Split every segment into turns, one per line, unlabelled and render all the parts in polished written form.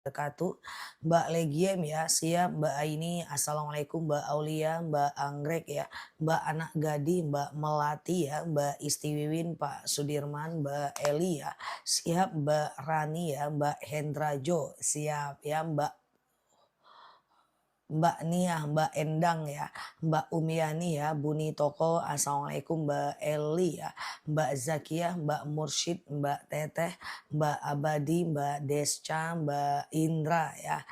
wabarakatuh. Mbak Legiem ya, siap. Mbak Aini, Assalamualaikum. Mbak Aulia, Mbak Anggrek ya, Mbak Anak Gadi, Mbak Melati ya, Mbak Istiwiwin, Pak Sudirman, Mbak Eli ya, siap. Mbak Rani ya, Mbak Hendrajo, siap ya. Mbak Nia, Mbak Endang ya, Mbak Umiani ya, Buni Toko, Assalamualaikum Mbak Eli ya, Mbak Zakiah, Mbak Mursyid, Mbak Teteh, Mbak Abadi, Mbak Desca, Mbak Indra ya.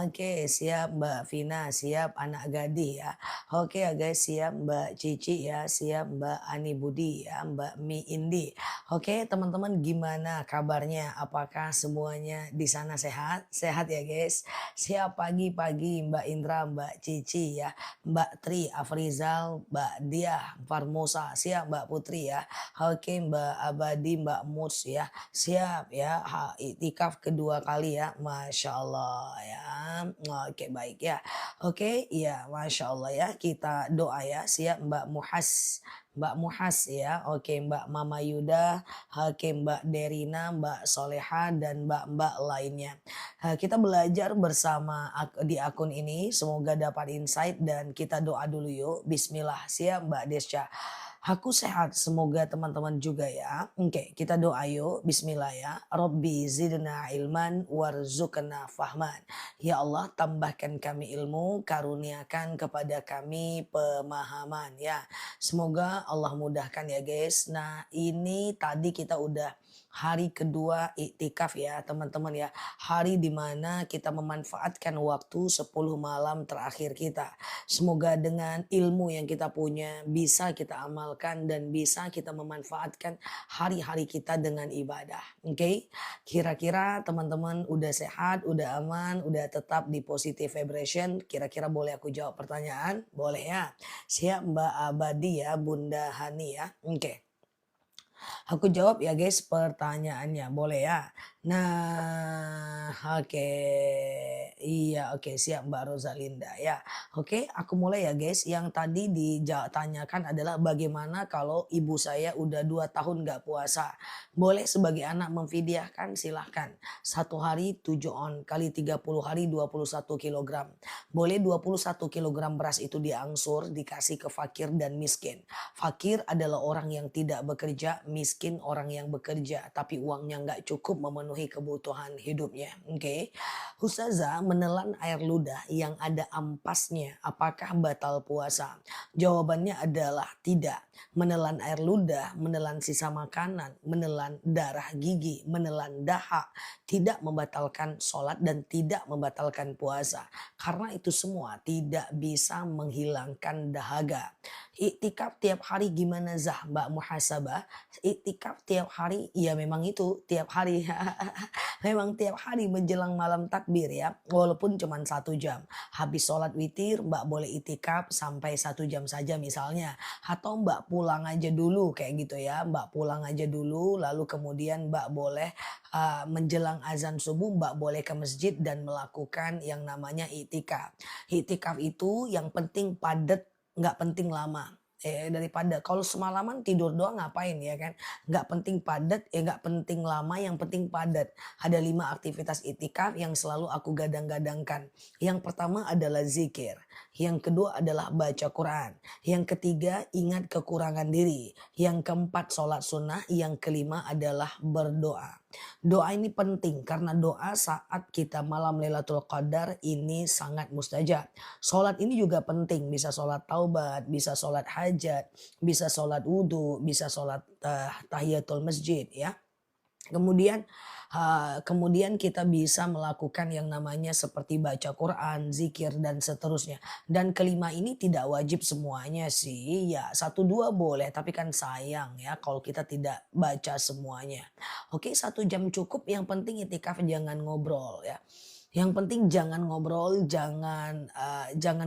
Oke, siap Mbak Vina, siap Anak Gadih ya. Oke ya guys, siap Mbak Cici ya, siap Mbak Ani Budi ya, Mbak Mi Indi. Oke, teman-teman gimana kabarnya? Apakah semuanya di sana sehat? Sehat ya guys. Siap pagi-pagi Mbak Indra, Mbak Cici ya, Mbak Tri, Afrizal, Mbak Diah, Farmosa, siap Mbak Putri ya. Oke Mbak Abadi, Mbak Mus ya, siap ya. Iktikaf kedua kali ya, Masya Allah ya. Oke baik ya. Oke ya, Masya Allah ya. Kita doa ya, siap Mbak Muhas. Mbak Muhas ya, oke Mbak Mama Yuda, oke Mbak Derina, Mbak Soleha, dan Mbak-mbak lainnya. Kita belajar bersama di akun ini, semoga dapat insight dan kita doa dulu yuk. Bismillah, siap Mbak Desya. Aku sehat, semoga teman-teman juga ya. Oke, kita doa yuk. Bismillah ya. Robbi zidna ilman warzuqna fahman. Ya Allah, tambahkan kami ilmu, karuniakan kepada kami pemahaman ya. Semoga Allah mudahkan ya guys. Nah, ini tadi kita udah hari kedua iktikaf ya teman-teman ya. Hari dimana kita memanfaatkan waktu 10 malam terakhir kita. Semoga dengan ilmu yang kita punya bisa kita amalkan dan bisa kita memanfaatkan hari-hari kita dengan ibadah. Oke, kira-kira teman-teman udah sehat, udah aman, udah tetap di positive vibration. Kira-kira boleh aku jawab pertanyaan? Boleh ya? Siap Mbak Abadi ya, Bunda Hani ya. Oke. Aku jawab ya guys pertanyaannya, boleh ya? Nah, oke. Iya, oke siap Mbak Rosalinda ya. Oke, aku mulai ya guys. Yang tadi ditanyakan adalah bagaimana kalau ibu saya udah 2 tahun nggak puasa. Boleh sebagai anak memfidyahkan silahkan. Satu hari 7 on kali 30 hari 21 kilogram. Boleh 21 kilogram beras itu diangsur dikasih ke fakir dan miskin. Fakir adalah orang yang tidak bekerja, miskin orang yang bekerja tapi uangnya nggak cukup memenuhi kebutuhan hidupnya. Oke. Ustazah menelan air ludah yang ada ampasnya, apakah batal puasa? Jawabannya adalah tidak. Menelan air ludah, menelan sisa makanan, menelan darah gigi, menelan dahak tidak membatalkan sholat dan tidak membatalkan puasa. Karena itu semua tidak bisa menghilangkan dahaga. Iktikaf tiap hari gimana Zah Mbak Muhasabah? Iktikaf tiap hari ya memang itu tiap hari. Memang tiap hari menjelang malam takbir ya. Walaupun cuma 1 jam. Habis sholat witir Mbak boleh iktikaf sampai 1 jam saja misalnya. Atau Mbak pulang aja dulu kayak gitu ya. Mbak pulang aja dulu lalu kemudian Mbak boleh menjelang azan subuh Mbak boleh ke masjid dan melakukan yang namanya iktikaf. Iktikaf itu yang penting padat, nggak penting lama. Daripada kalau semalaman tidur doang ngapain ya kan. Nggak penting padat, nggak penting lama, yang penting padat. Ada 5 aktivitas iktikaf yang selalu aku gadang-gadangkan. Yang pertama adalah zikir. Yang kedua adalah baca Quran. Yang ketiga ingat kekurangan diri. Yang keempat sholat sunnah. Yang kelima adalah berdoa. Doa ini penting karena doa saat kita malam Lailatul Qadar ini sangat mustajab. Sholat ini juga penting, bisa sholat taubat, bisa sholat hajat, bisa sholat wudhu, bisa sholat tahiyatul masjid ya. Kemudian kita bisa melakukan yang namanya seperti baca Quran, zikir dan seterusnya. Dan kelima ini tidak wajib semuanya sih. Ya 1, 2 boleh tapi kan sayang ya kalau kita tidak baca semuanya. Oke 1 jam cukup, yang penting itikaf jangan ngobrol ya. Yang penting jangan ngobrol, jangan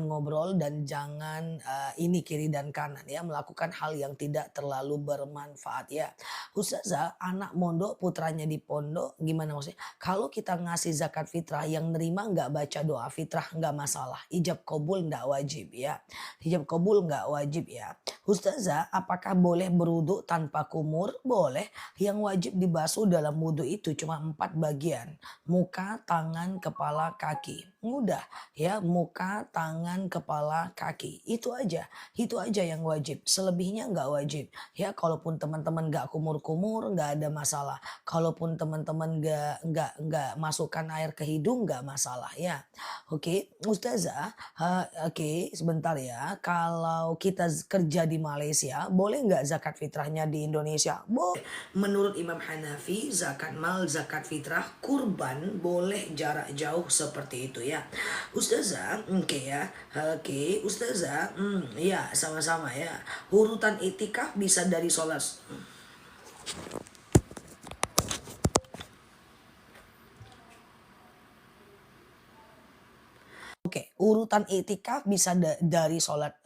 ngobrol dan jangan, ini kiri dan kanan ya, melakukan hal yang tidak terlalu bermanfaat ya. Ustazah, anak mondok putranya di pondok, gimana maksudnya? Kalau kita ngasih zakat fitrah yang nerima nggak baca doa fitrah nggak masalah, ijab kabul nggak wajib ya, ijab kabul nggak wajib ya. Ustazah, apakah boleh berwudu tanpa kumur? Boleh, yang wajib dibasuh dalam wudu itu cuma 4 bagian. Muka, tangan, kepala, kaki. Mudah ya, muka, tangan, kepala, kaki. Itu aja yang wajib. Selebihnya nggak wajib. Ya, kalaupun teman-teman nggak kumur-kumur, nggak ada masalah. Kalaupun teman-teman nggak masukkan air ke hidung, nggak masalah ya. Oke, Ustazah, oke sebentar ya. Kalau kita kerja di Malaysia, boleh nggak zakat fitrahnya di Indonesia? Boleh. Menurut Imam Hanafi, zakat mal, zakat fitrah, kurban boleh jarak jauh seperti itu ya. Ustazah, oke ya. Oke, Ustazah, ya sama-sama ya. Urutan itikaf bisa dari sholat. Oke, urutan iktikaf bisa dari sholat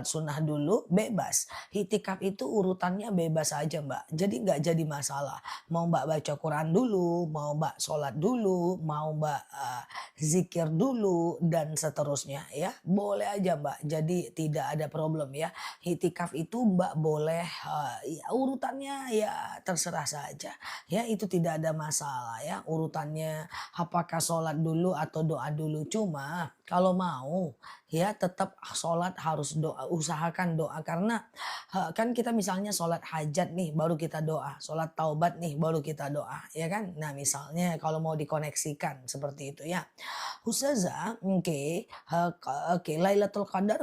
sunnah dulu bebas. Iktikaf itu urutannya bebas aja Mbak. Jadi nggak jadi masalah. Mau Mbak baca Quran dulu, mau Mbak sholat dulu, mau Mbak zikir dulu dan seterusnya ya. Boleh aja Mbak. Jadi tidak ada problem ya. Iktikaf itu Mbak boleh ya, urutannya ya terserah saja. Ya itu tidak ada masalah ya. Urutannya apakah sholat dulu atau doa dulu, cuma kalau mau ya tetap sholat harus doa, usahakan doa karena kan kita misalnya sholat hajat nih baru kita doa, sholat taubat nih baru kita doa ya kan. Nah misalnya kalau mau dikoneksikan seperti itu ya. Ustazah, oke, oke, Lailatul Qadar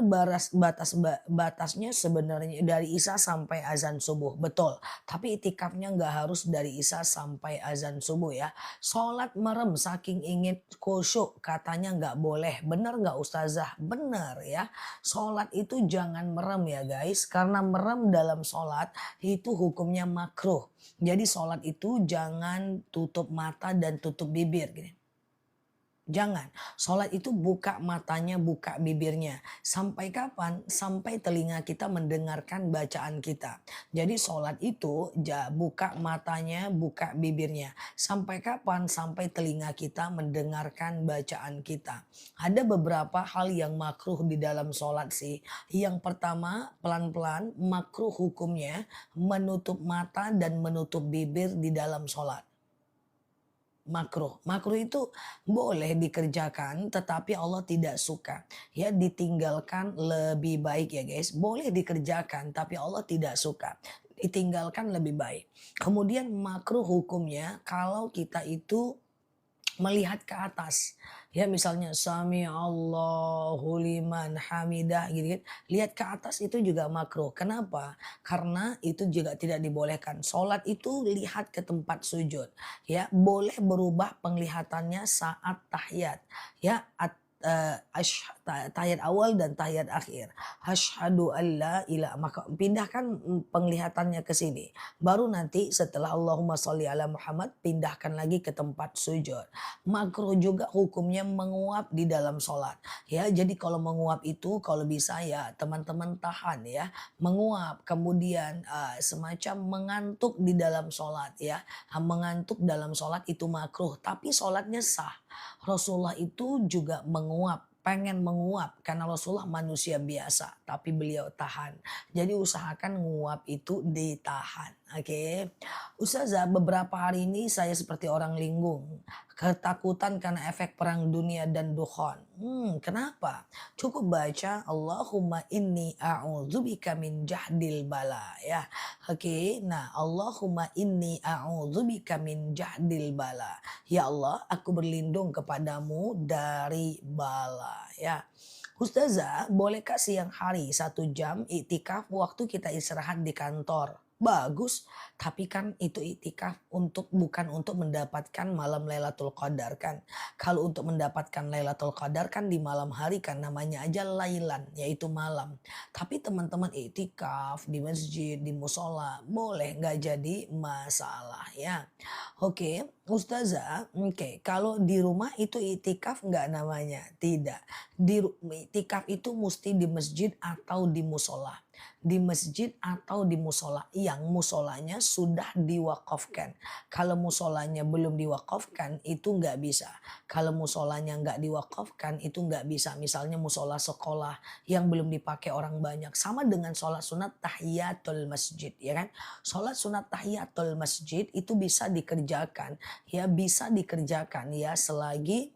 batasnya sebenarnya dari Isya sampai azan subuh, betul. Tapi itikafnya nggak harus dari Isya sampai azan subuh ya. Sholat merem saking ingin khusyuk katanya nggak boleh. Bener nggak Ustazah? Bener ya. Sholat itu jangan merem ya guys. Karena merem dalam sholat itu hukumnya makruh. Jadi sholat itu jangan tutup mata dan tutup bibir. Gini. Jangan. Sholat itu buka matanya, buka bibirnya. Sampai kapan? Sampai telinga kita mendengarkan bacaan kita. Jadi sholat itu buka matanya, buka bibirnya. Sampai kapan? Sampai telinga kita mendengarkan bacaan kita. Ada beberapa hal yang makruh di dalam sholat sih. Yang pertama, pelan-pelan makruh hukumnya menutup mata dan menutup bibir di dalam sholat. Makruh. Makruh itu boleh dikerjakan tetapi Allah tidak suka. Ya ditinggalkan lebih baik ya guys. Boleh dikerjakan tapi Allah tidak suka. Ditinggalkan lebih baik. Kemudian makruh hukumnya kalau kita itu melihat ke atas. Ya misalnya sami Allahu liman hamidah gitu kan. Lihat ke atas itu juga makruh. Kenapa? Karena itu juga tidak dibolehkan. Sholat itu lihat ke tempat sujud. Ya boleh berubah penglihatannya saat tahiyat. Ya tahiyat awal dan tahiyat akhir. Asyhadu alla ilaha, maka pindahkan penglihatannya ke sini. Baru nanti setelah Allahumma sholli ala Muhammad pindahkan lagi ke tempat sujud. Makruh juga hukumnya menguap di dalam sholat. Ya jadi kalau menguap itu kalau bisa ya teman-teman tahan ya. Menguap kemudian semacam mengantuk di dalam sholat ya. Mengantuk dalam sholat itu makruh tapi sholatnya sah. Rasulullah itu juga menguap, pengen menguap karena Rasulullah manusia biasa tapi beliau tahan. Jadi usahakan nguap itu ditahan. Oke. Ustazah, beberapa hari ini saya seperti orang linglung. Ketakutan karena efek perang dunia dan dukhon. Kenapa? Cukup baca Allahumma inni a'udzubika min jahdil bala ya. Oke. Nah, Allahumma inni a'udzubika min jahdil bala. Ya Allah, aku berlindung kepadamu dari bala ya. Ustazah, bolehkah siang hari 1 jam iktikaf waktu kita istirahat di kantor? bagus. Tapi kan itu iktikaf bukan untuk mendapatkan malam Lailatul Qadar kan. Kalau untuk mendapatkan Lailatul Qadar kan di malam hari kan namanya aja lailan, yaitu malam. Tapi teman-teman iktikaf di masjid, di musola, boleh nggak jadi masalah ya. Oke, Ustazah, oke, kalau di rumah itu iktikaf nggak namanya? Tidak. Iktikaf itu mesti di masjid atau di musola. Di masjid atau di musola yang musolanya sudah diwakafkan. Kalau musolanya belum diwakafkan itu nggak bisa. Kalau musolanya nggak diwakafkan itu nggak bisa. Misalnya musola sekolah yang belum dipakai orang banyak. Sama dengan sholat sunat tahiyatul masjid ya kan. Sholat sunat tahiyatul masjid itu bisa dikerjakan ya, bisa dikerjakan ya selagi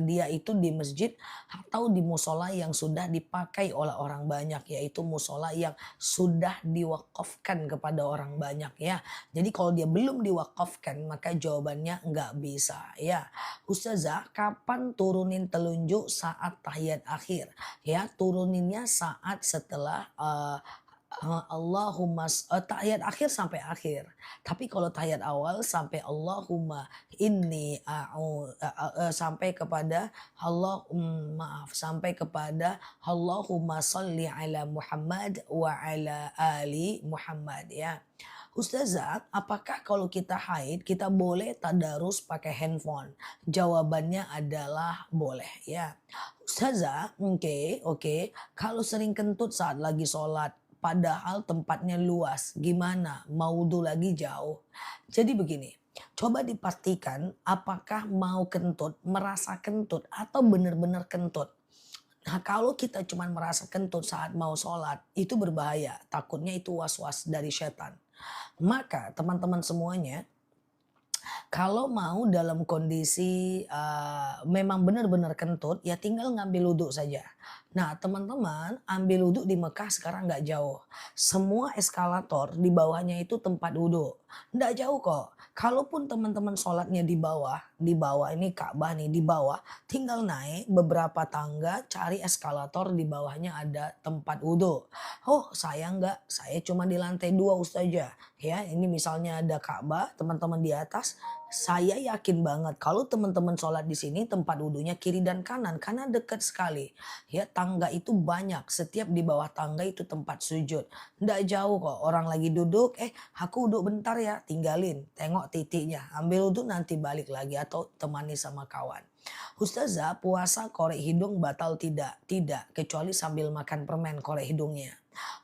dia itu di masjid atau di musola yang sudah dipakai oleh orang banyak, yaitu musola yang sudah diwakafkan kepada orang banyak ya. Jadi kalau dia belum diwakafkan maka jawabannya nggak bisa ya. Ustazah, kapan turunin telunjuk saat tahiyat akhir? Ya, turuninnya saat setelah tahiyat akhir sampai akhir. Tapi kalau tahiyat awal sampai Allahumma inni sampai kepada sampai kepada Allahumma sholli ala Muhammad wa ala ali Muhammad ya. Ustazah, apakah kalau kita haid kita boleh tadarus pakai handphone? Jawabannya adalah boleh ya. Ustazah, oke, oke. Kalau sering kentut saat lagi sholat, padahal tempatnya luas, gimana? Mau wudu lagi jauh. Jadi begini, coba dipastikan apakah mau kentut, merasa kentut, atau benar-benar kentut. Nah, kalau kita cuma merasa kentut saat mau sholat, itu berbahaya. Takutnya itu was-was dari setan. Maka teman-teman semuanya, kalau mau dalam kondisi, memang benar-benar kentut, ya tinggal ngambil wudhu saja. Nah, teman-teman ambil wudhu di Mekah sekarang nggak jauh. Semua eskalator di bawahnya itu tempat wudhu. Nggak jauh kok. Kalaupun teman-teman sholatnya di bawah ini Ka'bah nih, di bawah, tinggal naik beberapa tangga, cari eskalator di bawahnya ada tempat wudhu. Oh, saya nggak, saya cuma di lantai 2 Ustazah. Ya, ini misalnya ada Ka'bah, teman-teman di atas, saya yakin banget kalau teman-teman sholat di sini tempat wudhunya kiri dan kanan karena dekat sekali. Ya, tangga itu banyak, setiap di bawah tangga itu tempat sujud. Nggak jauh kok, orang lagi duduk, aku duduk bentar ya, tinggalin, tengok titiknya, ambil wudhu nanti balik lagi atau temani sama kawan. Ustazah, puasa korek hidung batal tidak? Tidak, kecuali sambil makan permen korek hidungnya.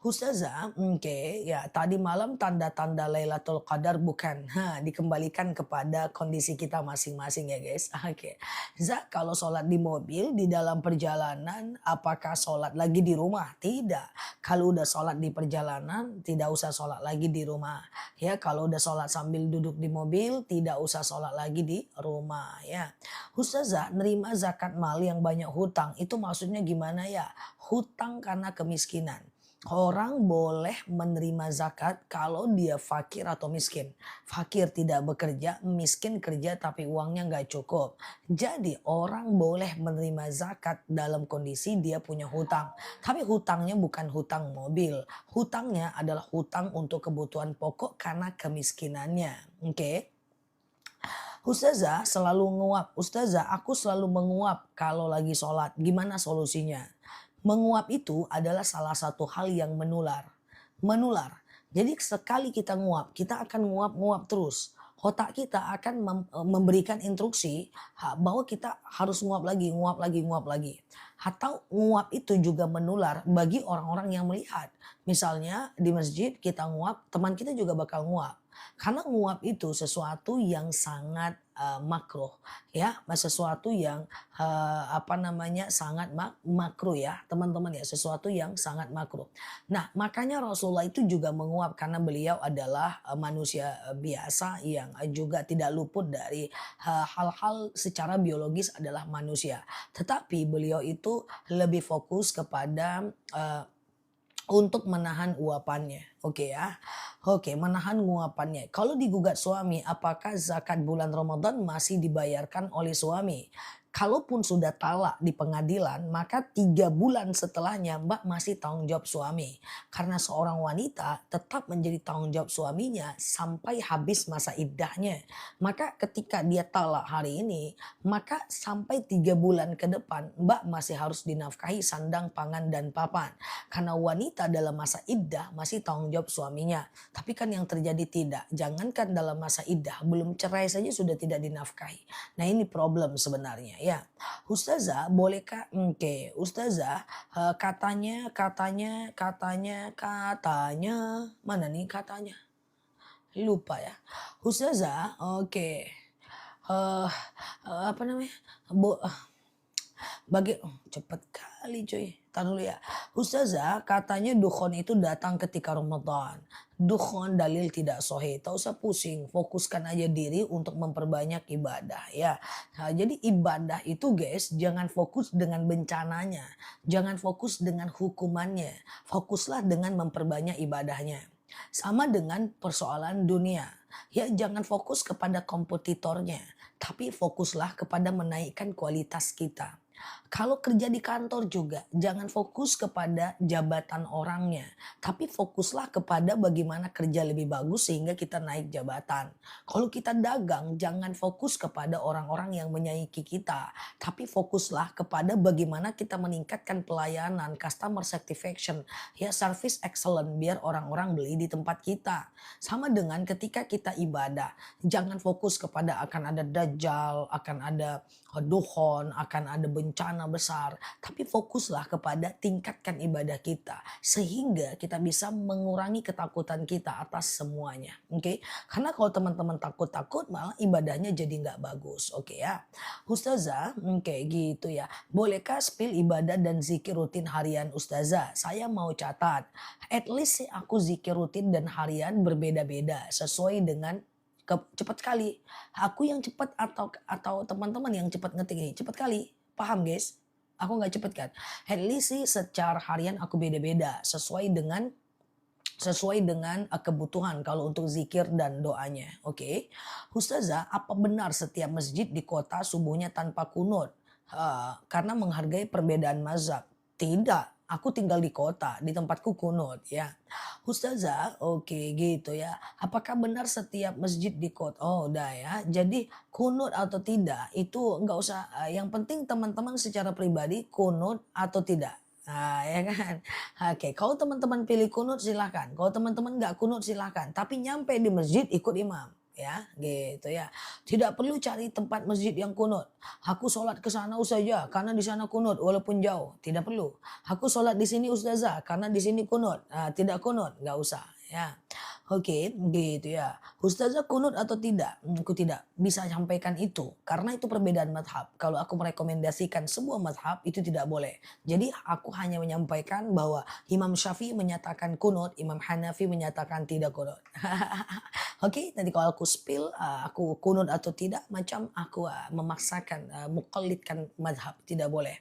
Ustazah, oke, ya tadi malam tanda-tanda Lailatul Qadar bukan? Dikembalikan kepada kondisi kita masing-masing ya guys. Oke. Za, kalau sholat di mobil di dalam perjalanan, apakah sholat lagi di rumah? Tidak. Kalau udah sholat di perjalanan, tidak usah sholat lagi di rumah. Ya, kalau udah sholat sambil duduk di mobil, tidak usah sholat lagi di rumah ya. Ustazah, nerima zakat mal yang banyak hutang, itu maksudnya gimana ya? Hutang karena kemiskinan. Orang boleh menerima zakat kalau dia fakir atau miskin. Fakir tidak bekerja, miskin kerja tapi uangnya nggak cukup. Jadi orang boleh menerima zakat dalam kondisi dia punya hutang. Tapi hutangnya bukan hutang mobil. Hutangnya adalah hutang untuk kebutuhan pokok karena kemiskinannya. Oke. Ustazah selalu nguap. Ustazah, aku selalu menguap kalau lagi sholat. Gimana solusinya? Menguap itu adalah salah satu hal yang menular. Menular. Jadi sekali kita nguap, kita akan nguap-nguap terus. Otak kita akan memberikan instruksi bahwa kita harus nguap lagi, nguap lagi, nguap lagi. Atau nguap itu juga menular bagi orang-orang yang melihat. Misalnya di masjid kita nguap, teman kita juga bakal nguap. Karena nguap itu sesuatu yang sangat makruh ya, sesuatu yang sangat makruh ya teman-teman ya, sesuatu yang sangat makruh. Nah, makanya Rasulullah itu juga menguap karena beliau adalah manusia biasa yang juga tidak luput dari hal-hal secara biologis adalah manusia. Tetapi beliau itu lebih fokus kepada untuk menahan uapannya. Oke ya. Oke, menahan uapannya. Kalau digugat suami, apakah zakat bulan Ramadan masih dibayarkan oleh suami? Kalaupun sudah talak di pengadilan, maka 3 bulan setelahnya Mbak masih tanggung jawab suami. Karena seorang wanita tetap menjadi tanggung jawab suaminya sampai habis masa iddahnya. Maka ketika dia talak hari ini, maka sampai 3 bulan ke depan Mbak masih harus dinafkahi sandang, pangan, dan papan. Karena wanita dalam masa iddah masih tanggung jawab suaminya. Tapi kan yang terjadi tidak. Jangankan dalam masa iddah, belum cerai saja sudah tidak dinafkahi. Nah ini problem sebenarnya ya. Ustazah bolehkah oke, Ustazah, katanya, mana nih katanya? Lupa ya. Ustazah, oke, eee apa namanya, bo cepet kali cuy, entar dulu ya. Ustazah katanya dukhon itu datang ketika Ramadan. Dukhon dalil tidak sahih, tak usah pusing, fokuskan aja diri untuk memperbanyak ibadah ya. Nah, jadi ibadah itu guys jangan fokus dengan bencananya, jangan fokus dengan hukumannya, fokuslah dengan memperbanyak ibadahnya. Sama dengan persoalan dunia, ya jangan fokus kepada kompetitornya, tapi fokuslah kepada menaikkan kualitas kita. Kalau kerja di kantor juga, jangan fokus kepada jabatan orangnya, tapi fokuslah kepada bagaimana kerja lebih bagus sehingga kita naik jabatan. Kalau kita dagang, jangan fokus kepada orang-orang yang menyaingi kita, tapi fokuslah kepada bagaimana kita meningkatkan pelayanan, customer satisfaction, ya service excellent biar orang-orang beli di tempat kita. Sama dengan ketika kita ibadah, jangan fokus kepada akan ada dajjal, akan ada duhon, akan ada bencana besar, tapi fokuslah kepada tingkatkan ibadah kita sehingga kita bisa mengurangi ketakutan kita atas semuanya. Oke? Karena kalau teman-teman takut-takut malah ibadahnya jadi nggak bagus. Oke ya. Ustazah, oke gitu ya. Bolehkah spill ibadah dan zikir rutin harian Ustazah? Saya mau catat. At least sih aku zikir rutin dan harian berbeda-beda sesuai dengan cepat kali. Aku yang cepat atau teman-teman yang cepat ngetik nih, cepat kali. Paham guys? Aku nggak cepet kan. At least sih secara harian aku beda-beda sesuai dengan kebutuhan kalau untuk zikir dan doanya. Oke. Ustazah, apa benar setiap masjid di kota subuhnya tanpa kunut? Karena menghargai perbedaan mazhab. Tidak, aku tinggal di kota, di tempatku kunut ya. Ustazah, oke gitu ya. Apakah benar setiap masjid di kota? Oh udah ya. Jadi kunut atau tidak itu nggak usah. Yang penting teman-teman secara pribadi kunut atau tidak. Nah, ya kan. Oke, kalau teman-teman pilih kunut silahkan. Kalau teman-teman nggak kunut silahkan. Tapi nyampe di masjid ikut imam. Ya, gitu ya. Tidak perlu cari tempat masjid yang kunut. Aku sholat ke sana saja karena di sana kunut walaupun jauh. Tidak perlu. Aku sholat di sini ustazah karena di sini kunut. Tidak kunut, nggak usah. Ya, oke, gitu ya. Ustazah kunut atau tidak? Aku tidak bisa sampaikan itu karena itu perbedaan madhab. Kalau aku merekomendasikan sebuah madhab itu tidak boleh. Jadi aku hanya menyampaikan bahwa Imam Syafi'i menyatakan kunut, Imam Hanafi menyatakan tidak kunut. Oke, nanti kalau aku spill, aku kunut atau tidak, macam aku memaksakan, mukallidkan madhab, tidak boleh.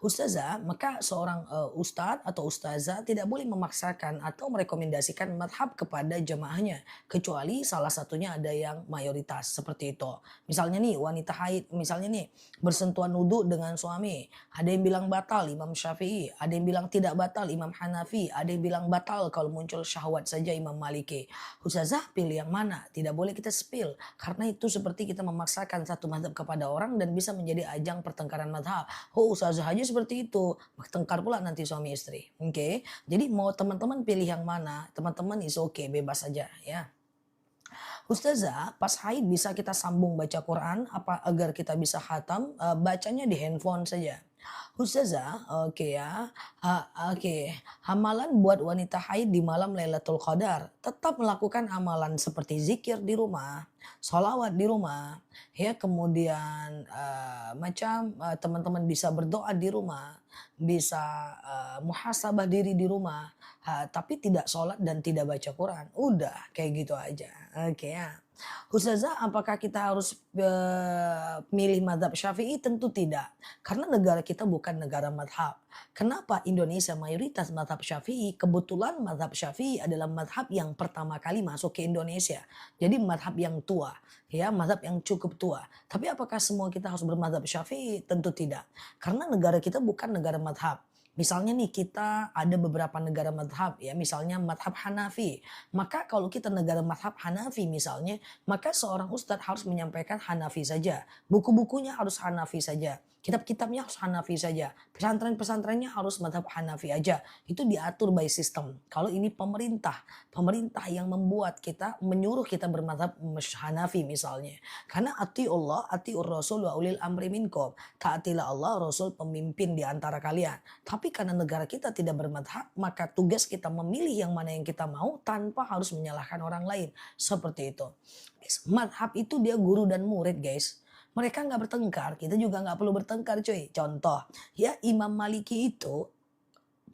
Ustazah, maka seorang ustadz atau ustazah tidak boleh memaksakan atau merekomendasikan madhab kepada jemaahnya, kecuali salah satunya ada yang mayoritas seperti itu. Misalnya nih wanita haid, misalnya nih bersentuhan wudhu dengan suami, ada yang bilang batal Imam Syafi'i, ada yang bilang tidak batal Imam Hanafi, ada yang bilang batal kalau muncul syahwat saja Imam Maliki. Ustazah pilih yang mana? Tidak boleh kita spill karena itu seperti kita memaksakan satu mazhab kepada orang dan bisa menjadi ajang pertengkaran mazhab. Oh ustazah aja seperti itu, bertengkar pula nanti suami istri. Oke. Jadi mau teman-teman pilih yang mana? Teman-teman is oke, bebas saja ya. Ustazah, pas haid bisa kita sambung baca Quran apa agar kita bisa khatam? Bacanya di handphone saja. Ustazah, oke ya. Oke. Amalan buat wanita haid di malam Lailatul Qadar. Tetap melakukan amalan seperti zikir di rumah, sholawat di rumah, ya kemudian teman-teman bisa berdoa di rumah, bisa muhasabah diri di rumah, tapi tidak sholat dan tidak baca Quran. Udah kayak gitu aja. Oke ya. Ustazah, apakah kita harus milih mazhab Syafi'i? Tentu tidak. Karena negara kita bukan negara madhab. Kenapa Indonesia mayoritas mazhab Syafi'i? Kebetulan mazhab Syafi'i adalah mazhab yang pertama kali masuk ke Indonesia. Jadi mazhab yang tua, ya, mazhab yang cukup tua. Tapi apakah semua kita harus bermazhab Syafi'i? Tentu tidak. Karena negara kita bukan negara madhab. Misalnya nih kita ada beberapa negara madhab ya, misalnya madhab Hanafi. Maka kalau kita negara madhab Hanafi misalnya, maka seorang ustadz harus menyampaikan Hanafi saja. Buku-bukunya harus Hanafi saja. Kitab-kitabnya harus Hanafi saja. Pesantren-pesantrennya harus madhab Hanafi aja. Itu diatur by system. Kalau ini pemerintah, pemerintah yang membuat kita, menyuruh kita bermadhab Hanafi misalnya. Karena Allah, atiur rasul wa ulil amri minkum. Taatilah Allah, Rasul, pemimpin di antara kalian. Tapi karena negara kita tidak bermadhab, maka tugas kita memilih yang mana yang kita mau tanpa harus menyalahkan orang lain. Seperti itu. Madhab itu dia guru dan murid, guys. Mereka nggak bertengkar, kita juga nggak perlu bertengkar, cuy. Contoh, ya, Imam Maliki itu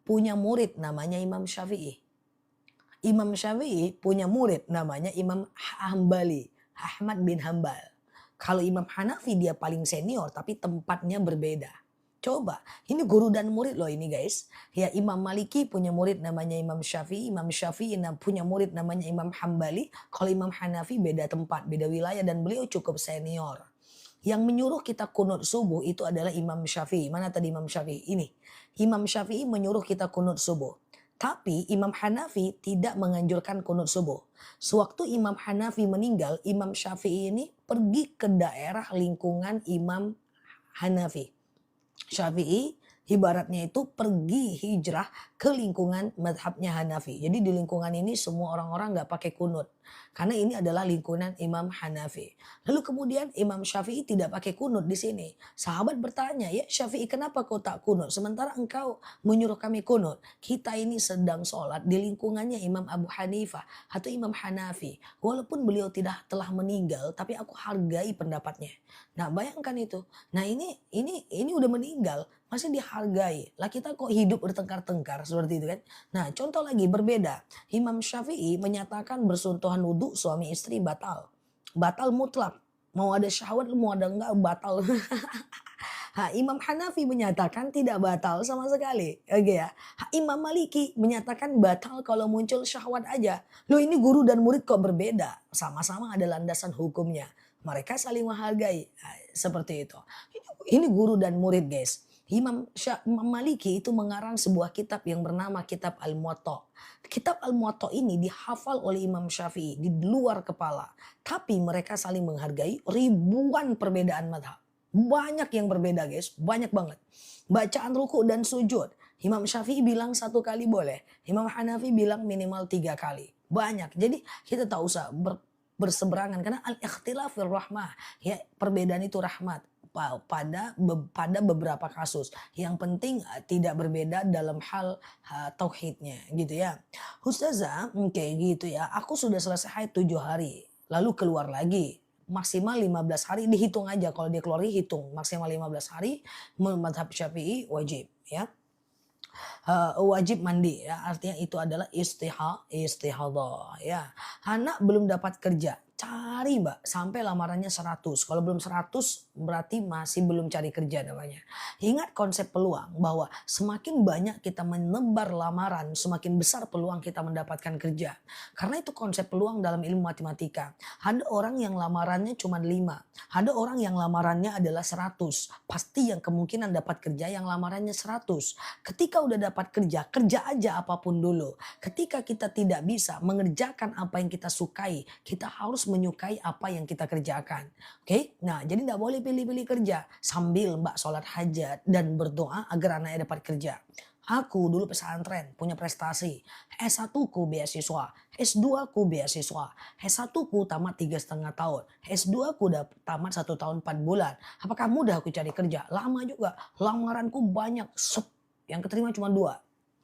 punya murid namanya Imam Syafi'i. Imam Syafi'i punya murid namanya Imam Hambali, Ahmad bin Hambal. Kalau Imam Hanafi dia paling senior tapi tempatnya berbeda. Coba, ini guru dan murid loh ini, guys. Ya, Imam Maliki punya murid namanya Imam Syafi'i, Imam Syafi'i punya murid namanya Imam Hambali. Kalau Imam Hanafi beda tempat, beda wilayah dan beliau cukup senior. Yang menyuruh kita kunut subuh itu adalah Imam Syafi'i. Mana tadi Imam Syafi'i? Ini. Imam Syafi'i menyuruh kita kunut subuh. Tapi Imam Hanafi tidak menganjurkan kunut subuh. Sewaktu Imam Hanafi meninggal, Imam Syafi'i ini pergi ke daerah lingkungan Imam Hanafi. Syafi'i ibaratnya itu pergi hijrah ke lingkungan madhabnya Hanafi. Jadi di lingkungan ini semua orang-orang nggak pakai kunut. Karena ini adalah lingkungan Imam Hanafi. Lalu kemudian Imam Syafi'i tidak pakai kunut di sini. Sahabat bertanya, ya Syafi'i kenapa kau tak kunut? Sementara engkau menyuruh kami kunut. Kita ini sedang sholat di lingkungannya Imam Abu Hanifah atau Imam Hanafi. Walaupun beliau telah meninggal, tapi aku hargai pendapatnya. Nah bayangkan itu. Nah ini udah meninggal, masih dihargai. Lah kita kok hidup bertengkar-tengkar seperti itu kan. Nah contoh lagi berbeda. Imam Syafi'i menyatakan bersentuhan wudhu suami istri batal. Batal mutlak. Mau ada syahwat, mau ada enggak batal. Imam Hanafi menyatakan tidak batal sama sekali. Oke ya. Imam Maliki menyatakan batal kalau muncul syahwat aja. Loh ini guru dan murid kok berbeda. Sama-sama ada landasan hukumnya. Mereka saling menghargai. Seperti itu. Ini guru dan murid, guys. Imam Maliki itu mengarang sebuah kitab yang bernama Kitab Al-Muwatta. Kitab Al-Muwatta ini dihafal oleh Imam Syafi'i di luar kepala. Tapi mereka saling menghargai, ribuan perbedaan madhab. Banyak yang berbeda, guys, banyak banget. Bacaan ruku dan sujud. Imam Syafi'i bilang 1 kali boleh. Imam Hanafi bilang minimal 3 kali. Banyak. Jadi kita tak usah berseberangan karena al-ikhtilafir rahmah. Ya, perbedaan itu rahmat. Pada beberapa kasus. Yang penting tidak berbeda dalam hal tauhidnya gitu ya. Ustazah, oke gitu ya. Aku sudah selesai 7 hari. Lalu keluar lagi. Maksimal 15 hari dihitung aja. Kalau dia keluar hitung. Maksimal 15 hari. Madhab Syafi'i wajib ya. Wajib mandi ya. Artinya itu adalah istihadah ya. Anak belum dapat kerja. Cari mbak sampai lamarannya 100. Kalau belum 100 berarti masih belum cari kerja namanya. Ingat konsep peluang bahwa semakin banyak kita menebar lamaran semakin besar peluang kita mendapatkan kerja. Karena itu konsep peluang dalam ilmu matematika. Ada orang yang lamarannya cuma 5. Ada orang yang lamarannya adalah 100. Pasti yang kemungkinan dapat kerja yang lamarannya 100. Ketika udah dapat kerja, kerja aja apapun dulu. Ketika kita tidak bisa mengerjakan apa yang kita sukai, kita harus menyukai apa yang kita kerjakan. Oke? Nah, jadi tidak boleh pilih-pilih kerja sambil mbak sholat hajat dan berdoa agar anaknya dapat kerja. Aku dulu pesantren punya prestasi. S1 ku beasiswa, S2 ku beasiswa, S1 ku tamat 3,5 tahun, S2 ku tamat 1 tahun 4 bulan. Apakah mudah aku cari kerja? Lama juga. Lamaranku banyak, yang keterima cuma 2.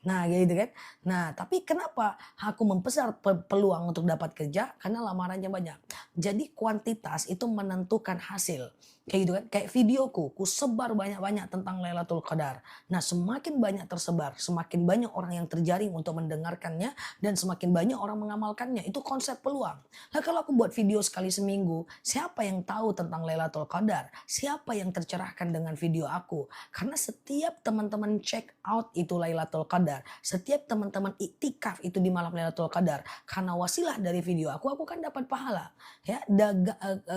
Nah gitu kan. Nah tapi kenapa aku membesar peluang untuk dapat kerja? Karena lamarannya banyak. Jadi kuantitas itu menentukan hasil. Kayak gitu kan, kayak videoku, ku sebar banyak-banyak tentang Lailatul Qadar. Nah, semakin banyak tersebar, semakin banyak orang yang terjaring untuk mendengarkannya dan semakin banyak orang mengamalkannya. Itu konsep peluang. Nah, kalau aku buat video sekali seminggu, siapa yang tahu tentang Lailatul Qadar? Siapa yang tercerahkan dengan video aku? Karena setiap teman-teman check out itu Lailatul Qadar, setiap teman-teman iktikaf itu di malam Lailatul Qadar, karena wasilah dari video aku kan dapat pahala. Ya,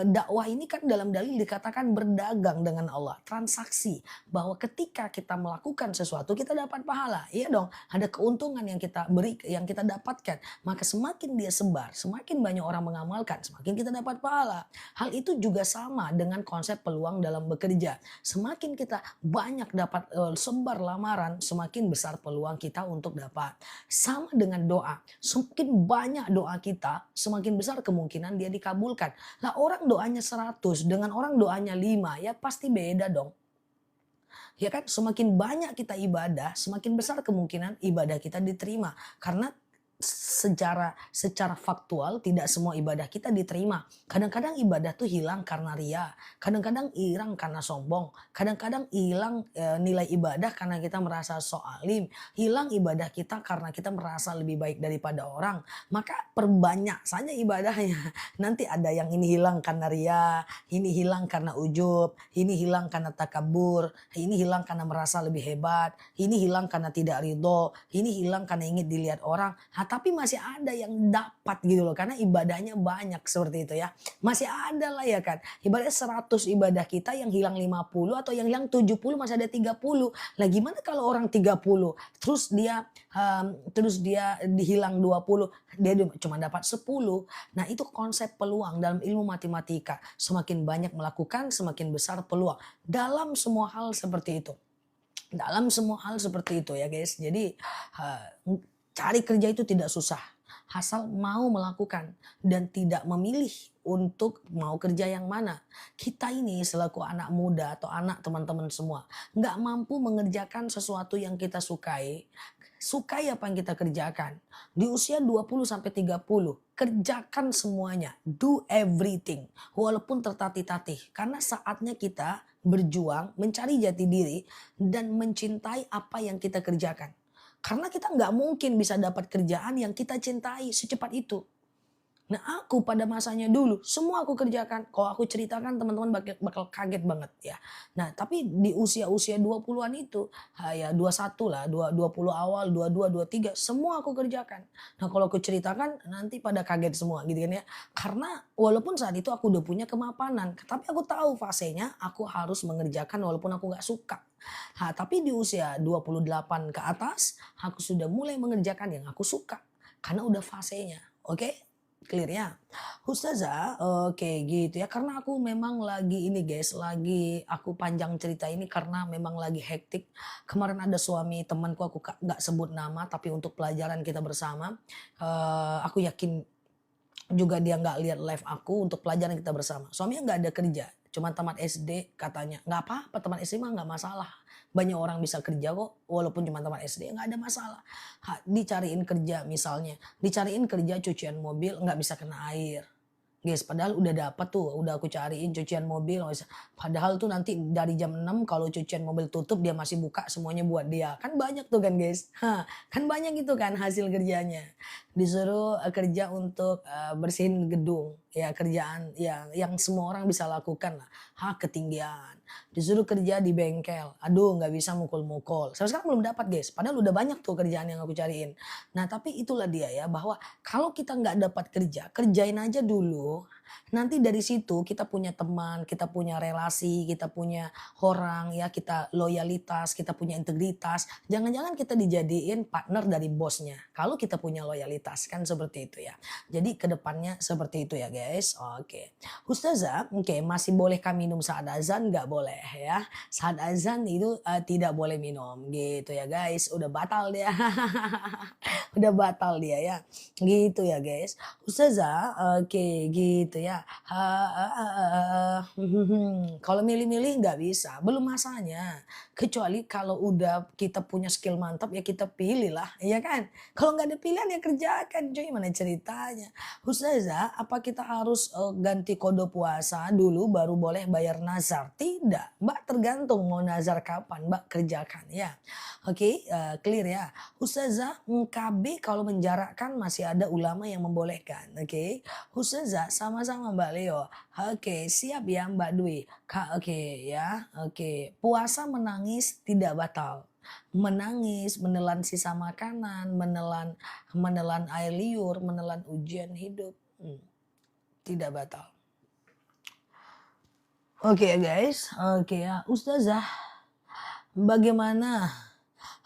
dakwah ini kan dalam dalil dikatakan berdagang dengan Allah, transaksi, bahwa ketika kita melakukan sesuatu kita dapat pahala. Iya dong, ada keuntungan yang kita beri, yang kita dapatkan. Maka semakin dia sebar, semakin banyak orang mengamalkan, semakin kita dapat pahala. Hal itu juga sama dengan konsep peluang dalam bekerja. Semakin kita banyak dapat sebar lamaran, semakin besar peluang kita untuk dapat. Sama dengan doa. Semakin banyak doa kita, semakin besar kemungkinan dia dikabulkan. Lah orang doanya 100 dengan orang doanya 5 ya pasti beda dong. Ya kan, semakin banyak kita ibadah, semakin besar kemungkinan ibadah kita diterima. Karena secara faktual tidak semua ibadah kita diterima. Kadang-kadang ibadah tuh hilang karena ria, kadang-kadang hilang karena sombong, kadang-kadang hilang nilai ibadah karena kita merasa sok alim, hilang ibadah kita karena kita merasa lebih baik daripada orang. Maka perbanyak saja ibadahnya. Nanti ada yang ini hilang karena ria, ini hilang karena ujub, ini hilang karena takabur, ini hilang karena merasa lebih hebat, ini hilang karena tidak ridho, ini hilang karena ingin dilihat orang. Tapi masih ada yang dapat gitu loh, karena ibadahnya banyak seperti itu ya. Masih ada lah ya kan. Ibaratnya 100 ibadah kita yang hilang 50 atau yang hilang 70 masih ada 30. Lah gimana kalau orang 30 terus dia dihilang 20, dia cuma dapat 10. Nah, itu konsep peluang dalam ilmu matematika. Semakin banyak melakukan, semakin besar peluang. Dalam semua hal seperti itu. Dalam semua hal seperti itu ya guys. Jadi cari kerja itu tidak susah, asal mau melakukan dan tidak memilih untuk mau kerja yang mana. Kita ini selaku anak muda atau anak teman-teman semua nggak mampu mengerjakan sesuatu yang kita sukai. Sukai apa yang kita kerjakan. Di usia 20 sampai 30, kerjakan semuanya, do everything walaupun tertatih-tatih. Karena saatnya kita berjuang, mencari jati diri dan mencintai apa yang kita kerjakan. Karena kita nggak mungkin bisa dapat kerjaan yang kita cintai secepat itu. Nah, aku pada masanya dulu semua aku kerjakan. Kalau aku ceritakan teman-teman bakal kaget banget ya. Nah, tapi di usia-usia 20-an itu, ya 21 lah, 20 awal, 22, 23 semua aku kerjakan. Nah, kalau aku ceritakan nanti pada kaget semua gitu kan ya. Karena walaupun saat itu aku udah punya kemapanan, tapi aku tahu fasenya aku harus mengerjakan walaupun aku nggak suka. Tapi di usia 28 ke atas, aku sudah mulai mengerjakan yang aku suka. Karena udah fasenya, oke? Clear ya? Ustazah, oke gitu ya. Karena aku memang lagi ini guys, lagi aku panjang cerita ini karena memang lagi hektik. Kemarin ada suami temanku, aku nggak sebut nama, tapi untuk pelajaran kita bersama, aku yakin juga dia nggak lihat live aku untuk pelajaran kita bersama. Suaminya nggak ada kerja, cuma tamat SD katanya. Nggak apa-apa, tamat SD mah nggak masalah. Banyak orang bisa kerja kok, walaupun cuma tamat SD nggak ada masalah. Dicariin kerja misalnya, dicariin kerja cucian mobil nggak bisa kena air. Guys, padahal udah dapat tuh, udah aku cariin cucian mobil. Padahal tuh nanti dari jam 6 kalau cucian mobil tutup dia masih buka semuanya buat dia. Kan banyak tuh kan guys. Kan banyak itu kan hasil kerjanya. Disuruh kerja untuk bersihin gedung. Ya kerjaan yang semua orang bisa lakukan lah. Ketinggian. Disuruh kerja di bengkel. Aduh nggak bisa mukul-mukul. Sampai sekarang belum dapat guys. Padahal udah banyak tuh kerjaan yang aku cariin. Nah tapi itulah dia ya, bahwa kalau kita nggak dapat kerja, kerjain aja dulu. Nanti dari situ kita punya teman, kita punya relasi, kita punya orang ya, kita loyalitas, kita punya integritas. Jangan-jangan kita dijadiin partner dari bosnya. Kalau kita punya loyalitas kan seperti itu ya. Jadi kedepannya seperti itu ya guys. Oke. Ustazah, oke masih bolehkah minum saat azan? Nggak boleh ya. Saat azan itu tidak boleh minum gitu ya guys. Udah batal dia. Udah batal dia ya. Gitu ya guys. Ustazah, oke gitu gitu ya. Kalau milih-milih nggak bisa, belum masanya. Kecuali kalau udah kita punya skill mantap ya kita pilih lah, ya kan? Kalau nggak ada pilihan ya kerjakan cuy, mana ceritanya. Ustazah, apa kita harus ganti kode puasa dulu baru boleh bayar nazar? Tidak, Mbak tergantung mau nazar kapan Mbak kerjakan ya. Oke, clear ya. Ustazah, KB kalau menjarakkan masih ada ulama yang membolehkan. Oke. Ustazah, sama-sama Mbak Leo. Oke, siap ya Mbak Dwi. Kak, oke ya. Oke. Puasa menangis tidak batal. Menangis, menelan sisa makanan, menelan menelan air liur, menelan ujian hidup. Tidak batal. Oke ya guys. Oke ya. Ustazah, bagaimana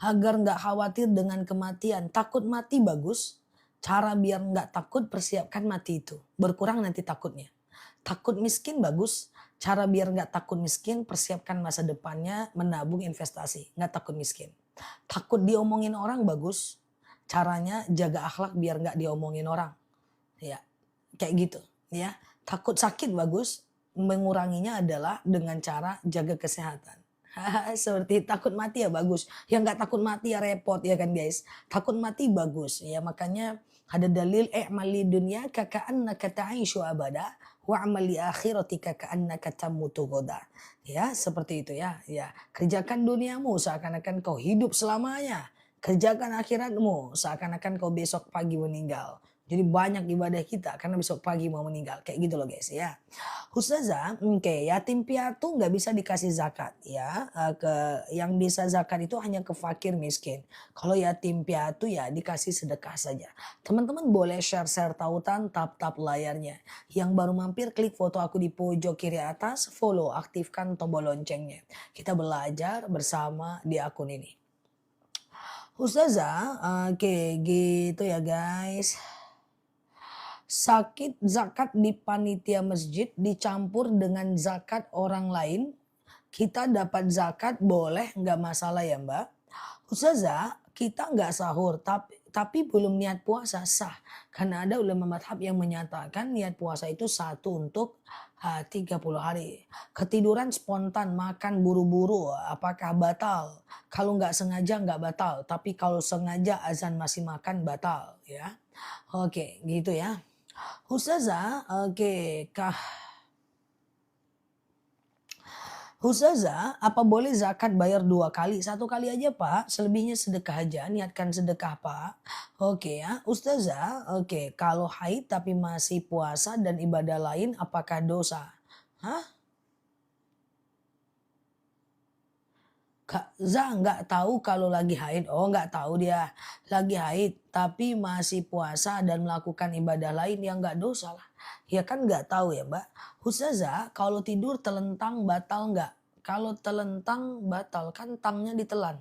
agar nggak khawatir dengan kematian? Takut mati bagus. Cara biar nggak takut persiapkan mati itu. Berkurang nanti takutnya. Takut miskin bagus. Cara biar nggak takut miskin persiapkan masa depannya menabung investasi. Nggak takut miskin. Takut diomongin orang bagus. Caranya jaga akhlak biar nggak diomongin orang. Ya, kayak gitu. Ya, takut sakit bagus. Menguranginya adalah dengan cara jaga kesehatan. Seperti takut mati ya bagus. Yang nggak takut mati ya repot ya kan guys. Takut mati bagus ya makanya ada dalil i'mali dunya kaka'annaka ta'ishu abada wa amali akhiratika ka'annaka tamutu ghadan. Ya seperti itu ya. Ya kerjakan duniamu seakan-akan kau hidup selamanya. Kerjakan akhiratmu seakan-akan kau besok pagi meninggal. Jadi banyak ibadah kita karena besok pagi mau meninggal. Kayak gitu loh guys ya. Ustazah, oke, yatim piatu nggak bisa dikasih zakat ya. Yang bisa zakat itu hanya ke fakir miskin. Kalau yatim piatu ya dikasih sedekah saja. Teman-teman boleh share-share tautan tap-tap layarnya. Yang baru mampir klik foto aku di pojok kiri atas, follow, aktifkan tombol loncengnya. Kita belajar bersama di akun ini. Ustazah, oke gitu ya guys. Sakit zakat di panitia masjid dicampur dengan zakat orang lain, kita dapat zakat boleh nggak masalah ya Mbak? Ustazah, kita nggak sahur tapi belum niat puasa sah. Karena ada ulama madhab yang menyatakan niat puasa itu satu untuk 30 hari. Ketiduran spontan, makan buru-buru, apakah batal? Kalau nggak sengaja nggak batal, tapi kalau sengaja azan masih makan batal ya. Oke, gitu ya. Ustazah, oke, Ustazah, apa boleh zakat bayar 2 kali? 1 kali aja Pak, selebihnya sedekah aja, niatkan sedekah Pak. Oke ya, Ustazah, oke, kalau haid tapi masih puasa dan ibadah lain apakah dosa? Hah? Kak Za nggak tahu kalau lagi haid. Oh nggak tahu dia lagi haid tapi masih puasa dan melakukan ibadah lain yang nggak dosa lah. Ya kan nggak tahu ya Mbak. Ustazah kalau tidur telentang batal nggak? Kalau telentang batal kan tangnya ditelan.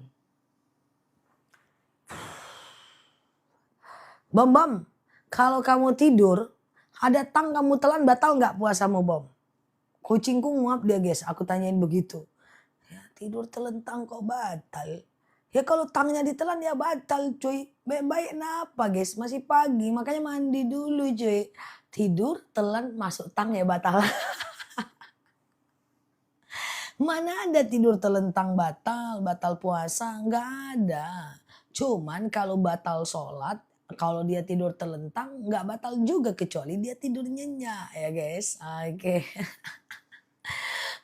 Bom bom, kalau kamu tidur ada tang kamu telan batal nggak puasamu bom? Kucingku nguap dia guys, aku tanyain begitu. Ya, tidur telentang kok batal. Ya kalau tangnya ditelan ya batal cuy. Baik-baik kenapa guys? Masih pagi makanya mandi dulu cuy. Tidur telan masuk tang ya batal. Mana ada tidur telentang batal, batal puasa? Nggak ada. Cuman kalau batal sholat, kalau dia tidur telentang nggak batal juga kecuali dia tidur nyenyak ya guys. Oke.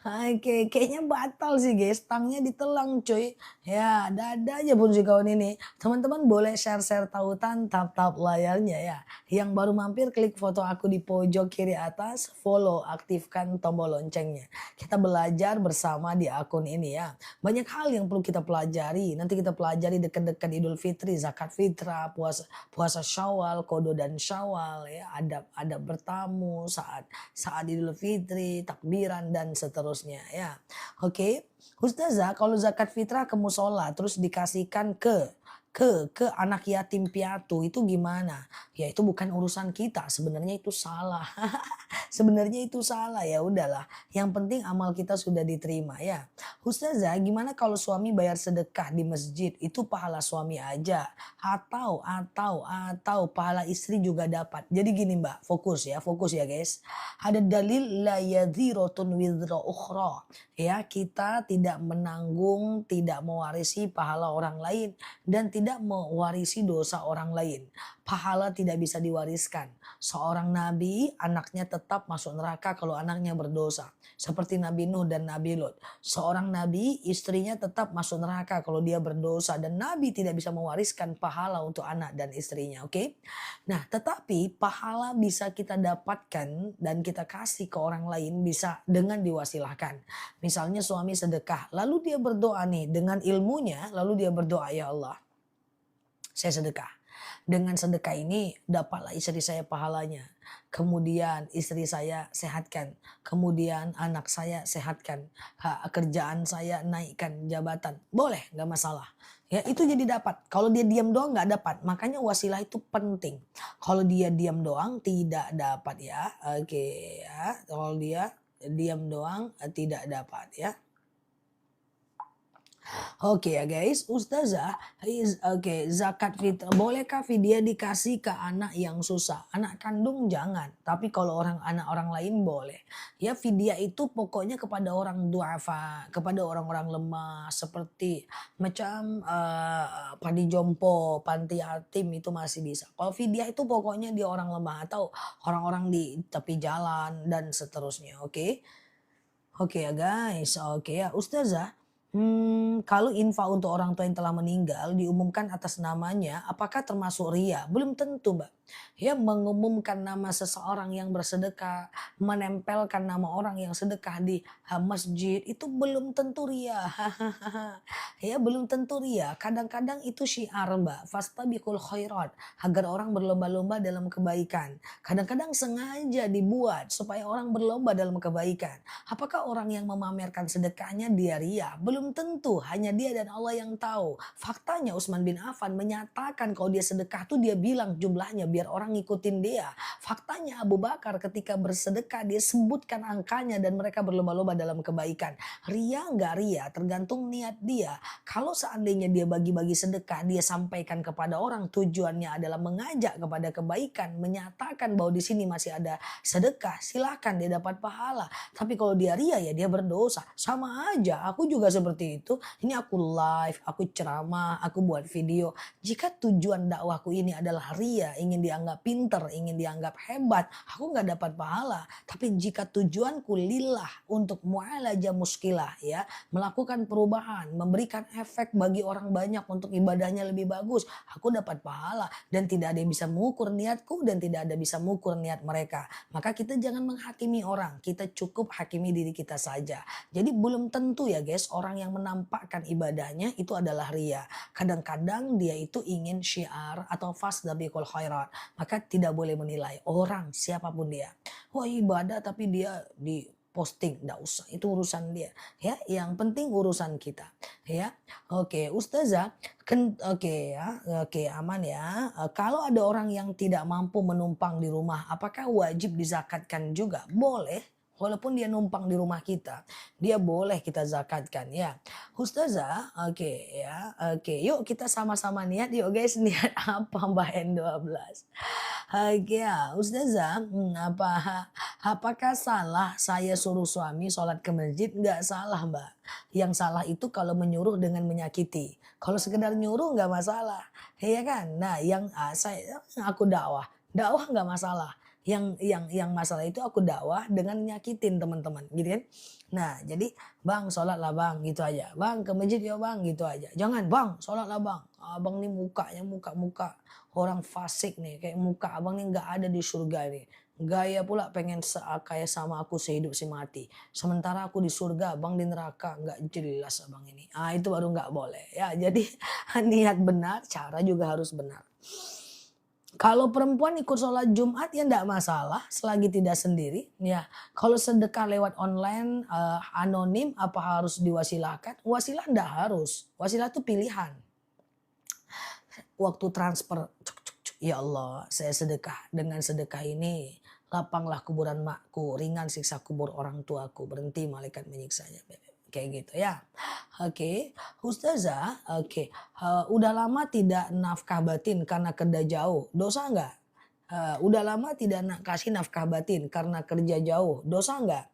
Oke, kayaknya batal sih guys, tangnya ditelang cuy. Ya, ada aja pun si kawan ini. Teman-teman boleh share-share tautan, tap-tap layarnya ya. Yang baru mampir klik foto aku di pojok kiri atas, follow, aktifkan tombol loncengnya. Kita belajar bersama di akun ini ya. Banyak hal yang perlu kita pelajari. Nanti kita pelajari dekat-dekat Idul Fitri, zakat fitrah, puasa Syawal, kodo dan Syawal ya, adab bertamu saat Idul Fitri, takbiran dan seterusnya ya. Oke. Ustazah, kalau zakat fitrah ke musola terus dikasihkan ke ke anak yatim piatu itu gimana? Ya itu bukan urusan kita, sebenarnya itu salah. Sebenarnya itu salah, ya udahlah. Yang penting amal kita sudah diterima ya. Ustazah, gimana kalau suami bayar sedekah di masjid? Itu pahala suami aja atau pahala istri juga dapat. Jadi gini Mbak, fokus ya guys. Ada dalil la yadhirotun widra ukhra. Ya, kita tidak menanggung, tidak mewarisi pahala orang lain dan tidak mewarisi dosa orang lain. Pahala tidak bisa diwariskan. Seorang nabi anaknya tetap masuk neraka kalau anaknya berdosa. Seperti Nabi Nuh dan Nabi Lut. Seorang nabi istrinya tetap masuk neraka kalau dia berdosa. Dan nabi tidak bisa mewariskan pahala untuk anak dan istrinya. Oke? Nah tetapi pahala bisa kita dapatkan dan kita kasih ke orang lain bisa dengan diwasilahkan. Misalnya suami sedekah. Lalu dia berdoa nih dengan ilmunya. Lalu dia berdoa, ya Allah saya sedekah. Dengan sedekah ini dapatlah istri saya pahalanya. Kemudian istri saya sehatkan. Kemudian anak saya sehatkan. Kerjaan saya naikkan jabatan. Boleh, nggak masalah. Ya itu jadi dapat. Kalau dia diam doang nggak dapat. Makanya wasilah itu penting. Kalau dia diam doang tidak dapat ya. Oke ya. Kalau dia diam doang tidak dapat ya. Oke ya guys, Ustazah, oke, zakat fitrah, bolehkah fidyah dikasih ke anak yang susah? Anak kandung jangan, tapi kalau anak orang lain boleh. Ya fidyah itu pokoknya kepada orang duafa, kepada orang-orang lemah seperti macam padi jompo, panti yatim itu masih bisa. Kalau fidyah itu pokoknya dia orang lemah atau orang-orang di tepi jalan dan seterusnya, oke? Oke ya guys, oke ya Ustazah. Kalau infak untuk orang tua yang telah meninggal diumumkan atas namanya, apakah termasuk ria? Belum tentu, Mbak. Ya, mengumumkan nama seseorang yang bersedekah, menempelkan nama orang yang sedekah di masjid itu belum tentu ria. Ya, belum tentu ria. Kadang-kadang itu syiar, Mbak. Fastabiqul khairat, agar orang berlomba-lomba dalam kebaikan. Kadang-kadang sengaja dibuat supaya orang berlomba dalam kebaikan. Apakah orang yang memamerkan sedekahnya dia ria? Belum tentu, hanya dia dan Allah yang tahu. Faktanya Utsman bin Affan menyatakan kalau dia sedekah tuh dia bilang jumlahnya biar orang ngikutin dia. Faktanya Abu Bakar ketika bersedekah dia sebutkan angkanya dan mereka berlomba-lomba dalam kebaikan. Ria nggak ria tergantung niat dia. Kalau seandainya dia bagi-bagi sedekah dia sampaikan kepada orang tujuannya adalah mengajak kepada kebaikan, menyatakan bahwa di sini masih ada sedekah, silakan dia dapat pahala. Tapi kalau dia ria ya dia berdosa. Sama aja, aku juga seperti itu. Ini aku live, aku ceramah, aku buat video. Jika tujuan dakwahku ini adalah ria, ingin dianggap pinter, ingin dianggap hebat, aku nggak dapat pahala. Tapi jika tujuanku lillah untuk mu'alajah muskilah ya, melakukan perubahan, memberikan efek bagi orang banyak untuk ibadahnya lebih bagus, aku dapat pahala dan tidak ada yang bisa mengukur niatku dan tidak ada bisa mengukur niat mereka. Maka kita jangan menghakimi orang, kita cukup hakimi diri kita saja. Jadi belum tentu ya guys orang yang menampakkan ibadahnya itu adalah ria. Kadang-kadang dia itu ingin syiar atau fasdabiqul khairat. Maka tidak boleh menilai orang siapapun dia. Wah ibadah tapi dia di posting, enggak usah, itu urusan dia ya, yang penting urusan kita ya. Oke Ustazah, oke ya, oke aman ya. Kalau ada orang yang tidak mampu menumpang di rumah, apakah wajib dizakatkan juga? Boleh. Walaupun dia numpang di rumah kita, dia boleh kita zakatkan ya. Ustazah, oke ya, oke. Yuk kita sama-sama niat yuk guys, niat apa Mbak N12? Oke ya, Ustazah, apakah salah saya suruh suami sholat ke masjid? Nggak salah Mbak. Yang salah itu kalau menyuruh dengan menyakiti. Kalau sekedar nyuruh nggak masalah, ya kan? Nah, aku dakwah nggak masalah. Yang masalah itu aku dakwah dengan nyakitin teman-teman, gitu kan? Nah, jadi bang sholat lah bang, gitu aja. Bang ke masjid ya bang, gitu aja. Jangan bang sholat lah bang. Abang nih mukanya muka orang fasik nih, kayak muka abang nih nggak ada di surga nih. Gaya pula pengen kayak sama aku sehidup semati. Sementara aku di surga, abang di neraka, nggak jelas abang ini. Itu baru nggak boleh ya. Jadi niat benar, cara juga harus benar. Kalau perempuan ikut sholat Jumat ya enggak masalah selagi tidak sendiri ya. Kalau sedekah lewat online anonim apa harus diwasilahkan? Wasilah enggak harus. Wasilah itu pilihan. waktu transfer, cuk, cuk, cuk, ya Allah saya sedekah, dengan sedekah ini lapanglah kuburan makku, ringan siksa kubur orang tuaku, berhenti malaikat menyiksanya. Kayak gitu ya. Oke, Ustazah, oke. Udah lama tidak nafkah batin karena kerja jauh, dosa nggak? Udah lama tidak kasih nafkah batin karena kerja jauh, dosa nggak?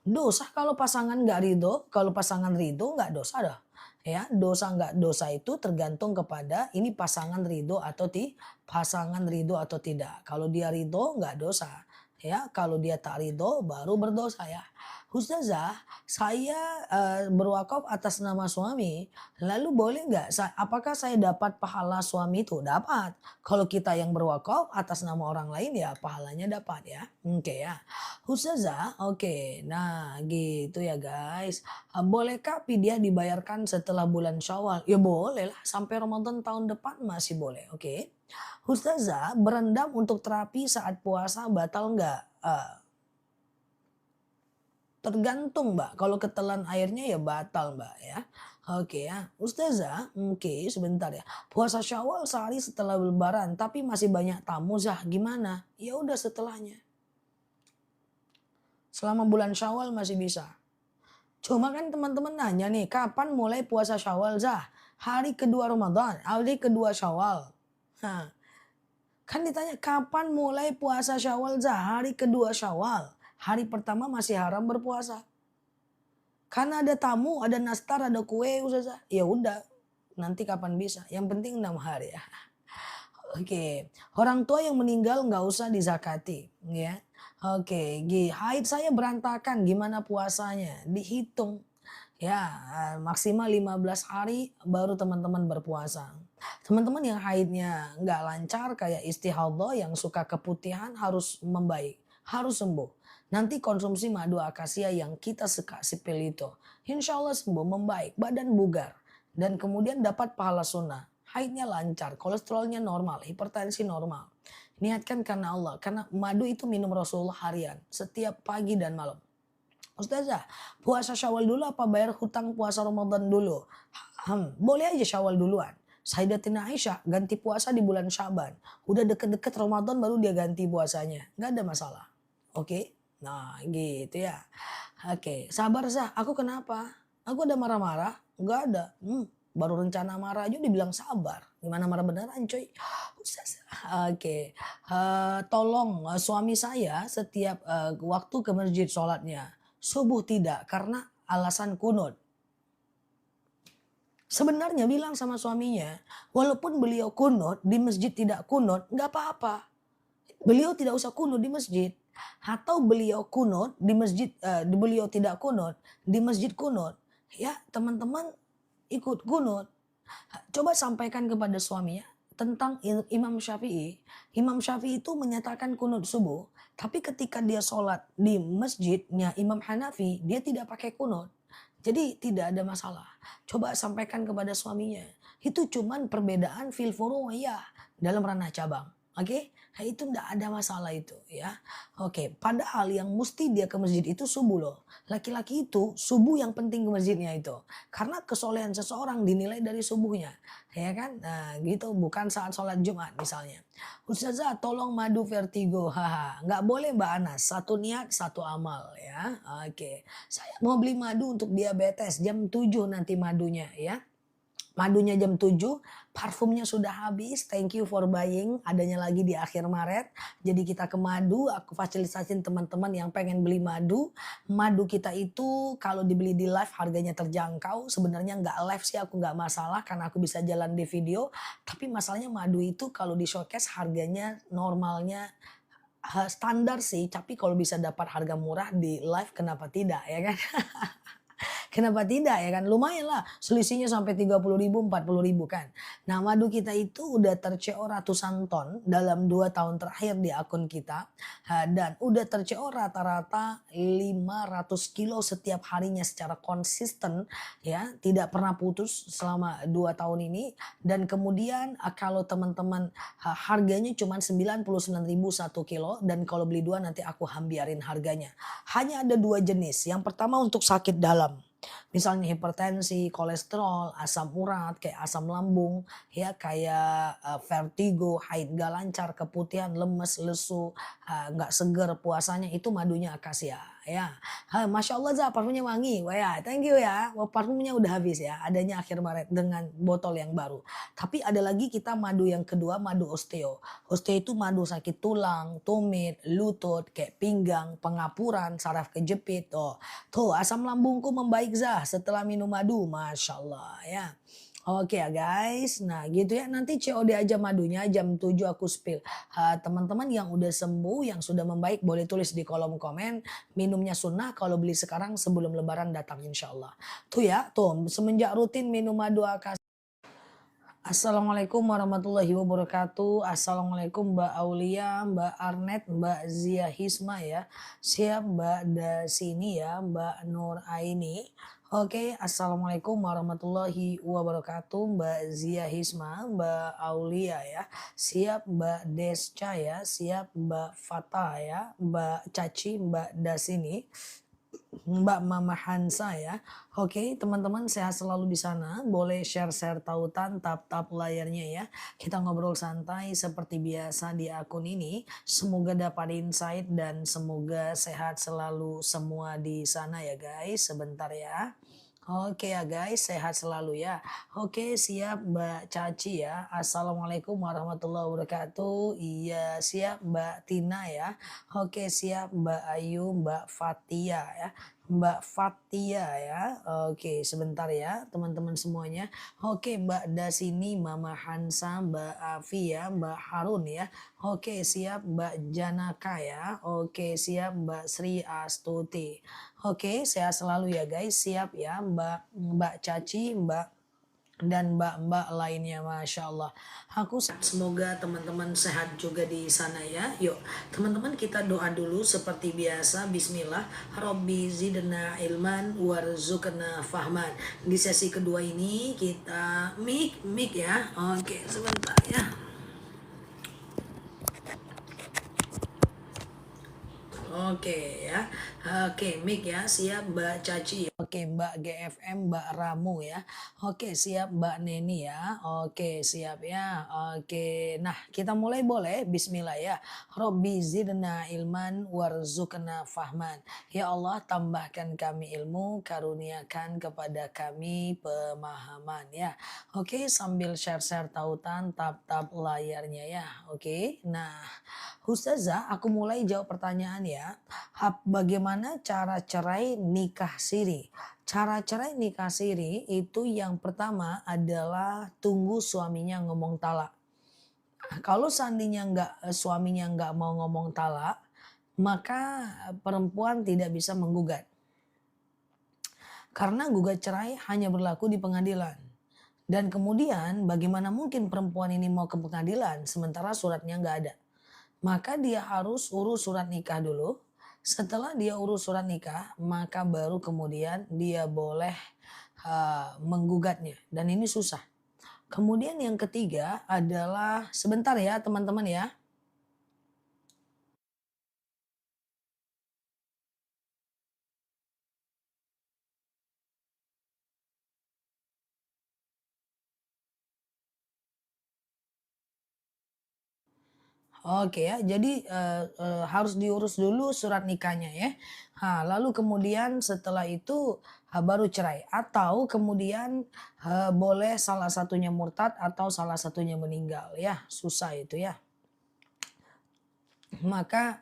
Dosa kalau pasangan nggak ridho, kalau pasangan ridho nggak dosa dah. Ya, dosa nggak dosa itu tergantung kepada ini pasangan ridho pasangan ridho atau tidak. Kalau dia ridho nggak dosa. Ya, kalau dia tak ridho baru berdosa ya. Ustazah, saya berwakaf atas nama suami, lalu boleh nggak? Apakah saya dapat pahala suami itu? Dapat. Kalau kita yang berwakaf atas nama orang lain ya pahalanya dapat ya. Oke ya. Ustazah, oke. Nah, gitu ya guys. Bolehkah fidyah dibayarkan setelah bulan Syawal? Ya boleh lah, sampai Ramadan tahun depan masih boleh, oke. Ustazah, berendam untuk terapi saat puasa batal nggak? Tergantung Mbak, kalau ketelan airnya ya batal Mbak ya. Oke ya, Ustazah, oke sebentar ya. Puasa Syawal sehari setelah Lebaran, tapi masih banyak tamu, Zah gimana? Ya udah setelahnya. Selama bulan Syawal masih bisa. Cuma kan teman-teman nanya nih, kapan mulai puasa Syawal, Zah? Hari kedua Ramadan, hari kedua Syawal. Nah, kan ditanya kapan mulai puasa Syawal, Zah? Hari kedua Syawal. Hari pertama masih haram berpuasa. Karena ada tamu, ada nastar, ada kue, Ustazah. Ya udah, nanti kapan bisa. Yang penting 6 hari ya. Oke, orang tua yang meninggal nggak usah dizakati, ya. Oke, haid saya berantakan, gimana puasanya? Dihitung, ya maksimal 15 hari baru teman-teman berpuasa. Teman-teman yang haidnya nggak lancar kayak istihadah yang suka keputihan harus membaik, harus sembuh. Nanti konsumsi madu akasia yang kita suka sipil itu, insya Allah sembuh, membaik, badan bugar, dan kemudian dapat pahala sunnah. Haidnya lancar, kolesterolnya normal, hipertensi normal. Niatkan karena Allah, karena madu itu minum Rasulullah harian, setiap pagi dan malam. Ustazah, puasa Syawal dulu apa bayar hutang puasa Ramadan dulu? Boleh aja Syawal duluan. Sayyidatina Aisyah ganti puasa di bulan Syaban. Udah deket-deket Ramadan baru dia ganti puasanya. Gak ada masalah. Oke? Nah gitu ya. Oke, sabar Zah. Aku kenapa? Aku ada marah-marah? Gak ada. Baru rencana marah aja dibilang sabar. Gimana marah beneran coy? Oke. Tolong suami saya setiap waktu ke masjid sholatnya. Subuh tidak karena alasan kunut. Sebenarnya bilang sama suaminya, walaupun beliau kunut di masjid tidak kunut, nggak apa-apa. Beliau tidak usah kunut di masjid. Atau beliau kunut di masjid, beliau tidak kunut di masjid kunut. Ya teman-teman ikut kunut. Coba sampaikan kepada suaminya tentang Imam Syafi'i. Imam Syafi'i itu menyatakan kunut subuh. Tapi ketika dia sholat di masjidnya Imam Hanafi, dia tidak pakai kunut. Jadi tidak ada masalah. Coba sampaikan kepada suaminya. Itu cuman perbedaan fil furu'iyah dalam ranah cabang. Oke, nah, itu tidak ada masalah itu ya. Oke, padahal yang mesti dia ke masjid itu subuh loh. Laki-laki itu subuh yang penting ke masjidnya itu. Karena kesolehan seseorang dinilai dari subuhnya. Ya kan? Nah gitu, bukan saat sholat Jumat misalnya. Ustazah tolong madu vertigo. Haha, nggak boleh Mbak Anas. Satu niat, satu amal ya. Oke, saya mau beli madu untuk diabetes. Jam 7 nanti madunya ya. Madunya jam 7, parfumnya sudah habis. Thank you for buying. Adanya lagi di akhir Maret. Jadi kita ke madu, aku fasilitasin teman-teman yang pengen beli madu. Madu kita itu kalau dibeli di live harganya terjangkau. Sebenarnya nggak live sih aku nggak masalah karena aku bisa jalan di video. Tapi masalahnya madu itu kalau di showcase harganya normalnya standar sih. Tapi kalau bisa dapat harga murah di live kenapa tidak ya kan. Kenapa tidak ya kan? Lumayan lah selisihnya sampai 30.000, 40.000 kan. Nah madu kita itu udah ter-CO ratusan ton dalam 2 tahun terakhir di akun kita. Dan udah ter-CO rata-rata 500 kilo setiap harinya secara konsisten ya. Tidak pernah putus selama 2 tahun ini. Dan kemudian kalau teman-teman harganya cuma 99.000 1 kilo. Dan kalau beli 2 nanti aku hambiarin harganya. Hanya ada 2 jenis. Yang pertama untuk sakit dalam. misalnya hipertensi, kolesterol, asam urat, kayak asam lambung, ya kayak vertigo, haid gak lancar, keputihan, lemes, lesu, nggak seger puasanya, itu madunya akasia ya. Masya Allah Za, parfumnya wangi. Wah ya, thank you ya. Wah, parfumnya udah habis ya. Adanya akhir Maret dengan botol yang baru. Tapi ada lagi kita madu yang kedua, madu osteo. Osteo itu madu sakit tulang, tumit, lutut, kayak pinggang, pengapuran, saraf kejepit. Tuh asam lambungku membaik Za setelah minum madu. Masya Allah ya. Oke ya guys, nah gitu ya, nanti COD aja madunya jam 7 aku spill. Teman-teman yang udah sembuh, yang sudah membaik boleh tulis di kolom komen, minumnya sunnah kalau beli sekarang sebelum lebaran datang insya Allah. Tuh ya, tuh semenjak rutin minum madu akas. Assalamualaikum warahmatullahi wabarakatuh. Assalamualaikum Mbak Aulia, Mbak Arnet, Mbak Zia Hisma ya. Siap Mbak Dasini ya, Mbak Nur Aini. Oke, Assalamualaikum warahmatullahi wabarakatuh. Mbak Zia Hisma, Mbak Aulia ya. Siap Mbak Desca ya, siap Mbak Fata ya, Mbak Caci, Mbak Dasini. Mbak Mama Hansa ya. Oke, teman-teman sehat selalu di sana. Boleh share-share tautan, tap-tap layarnya ya. Kita ngobrol santai seperti biasa di akun ini. Semoga dapat insight dan semoga sehat selalu semua di sana ya guys. Sebentar ya. Oke ya guys, sehat selalu ya. Oke, siap Mbak Caci ya. Assalamualaikum warahmatullahi wabarakatuh. Iya, siap Mbak Tina ya. Oke, siap Mbak Ayu, Mbak Fatia ya. Mbak Fatia ya. Oke, sebentar ya teman-teman semuanya. Oke, Mbak Dasini, Mama Hansa, Mbak Afi ya, Mbak Harun ya. Oke, siap Mbak Janaka ya. Oke, siap Mbak Sri Astuti. Oke, sehat selalu ya guys. Siap ya Mbak Caci, Mbak dan mbak-mbak lainnya, Masya Allah. Semoga teman-teman sehat juga di sana ya. Yuk teman-teman kita doa dulu seperti biasa. Bismillah. Robbi zidna ilman warzuqna fahman. Di sesi kedua ini kita mik ya. Oke sebentar ya. Oke ya. Oke, mic ya. Siap Mbak Caci. Oke, Mbak GFM, Mbak Ramu ya. Oke, siap Mbak Neni ya. Oke, siap ya. Oke. Nah, kita mulai boleh? Bismillah ya. Robbi zidna ilman warzuqna fahman. Ya Allah, tambahkan kami ilmu, karuniakan kepada kami pemahaman ya. Oke, sambil share-share tautan, tap-tap layarnya ya. Oke. Nah, Ustazah, aku mulai jawab pertanyaan ya. Bagaimana cara cerai nikah siri? Cara cerai nikah siri itu yang pertama adalah tunggu suaminya ngomong talak. Kalau seandainya suaminya nggak mau ngomong talak, maka perempuan tidak bisa menggugat. Karena gugat cerai hanya berlaku di pengadilan. Dan kemudian bagaimana mungkin perempuan ini mau ke pengadilan sementara suratnya nggak ada. Maka dia harus urus surat nikah dulu. Setelah dia urus surat nikah, maka baru kemudian dia boleh menggugatnya. Dan ini susah. Kemudian yang ketiga adalah, sebentar ya teman-teman ya. Oke ya, jadi harus diurus dulu surat nikahnya ya. Lalu kemudian setelah itu baru cerai atau kemudian boleh salah satunya murtad atau salah satunya meninggal ya, susah itu ya. Maka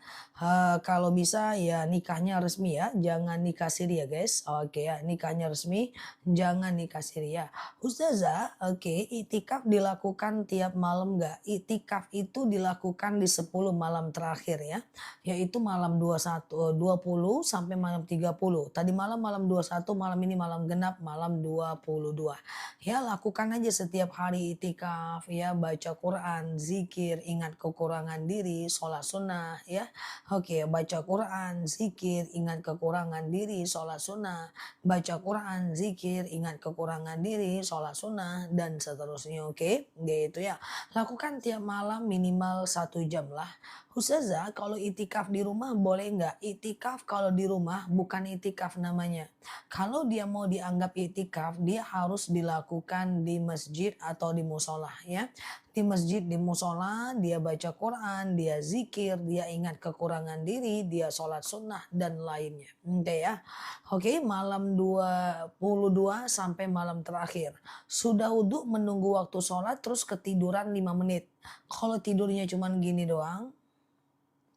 kalau bisa ya nikahnya resmi ya, jangan nikah siri ya guys. Oke ya, nikahnya resmi, jangan nikah siri ya. Ustazah, oke, itikaf dilakukan tiap malam nggak? Itikaf itu dilakukan di 10 malam terakhir ya, yaitu malam 21, 20 sampai malam 30. Tadi malam malam 21, malam ini malam genap, malam 22. Ya lakukan aja setiap hari itikaf ya, baca Quran, zikir, ingat kekurangan diri, sholat sunnah ya. Oke, baca Quran, zikir, ingat kekurangan diri, sholat sunnah. Baca Quran, zikir, ingat kekurangan diri, sholat sunnah, dan seterusnya. Oke, gitu ya. Lakukan tiap malam minimal 1 jam lah. Ustazah, kalau itikaf di rumah boleh nggak? Itikaf kalau di rumah bukan itikaf namanya. Kalau dia mau dianggap itikaf, dia harus dilakukan di masjid atau di musola ya. Di masjid, di musola, dia baca Quran, dia zikir, dia ingat kekurangan diri, dia sholat sunnah dan lainnya. Oke ya. Oke, malam 22 sampai malam terakhir. Sudah wudhu menunggu waktu sholat terus ketiduran 5 menit. Kalau tidurnya cuman gini doang,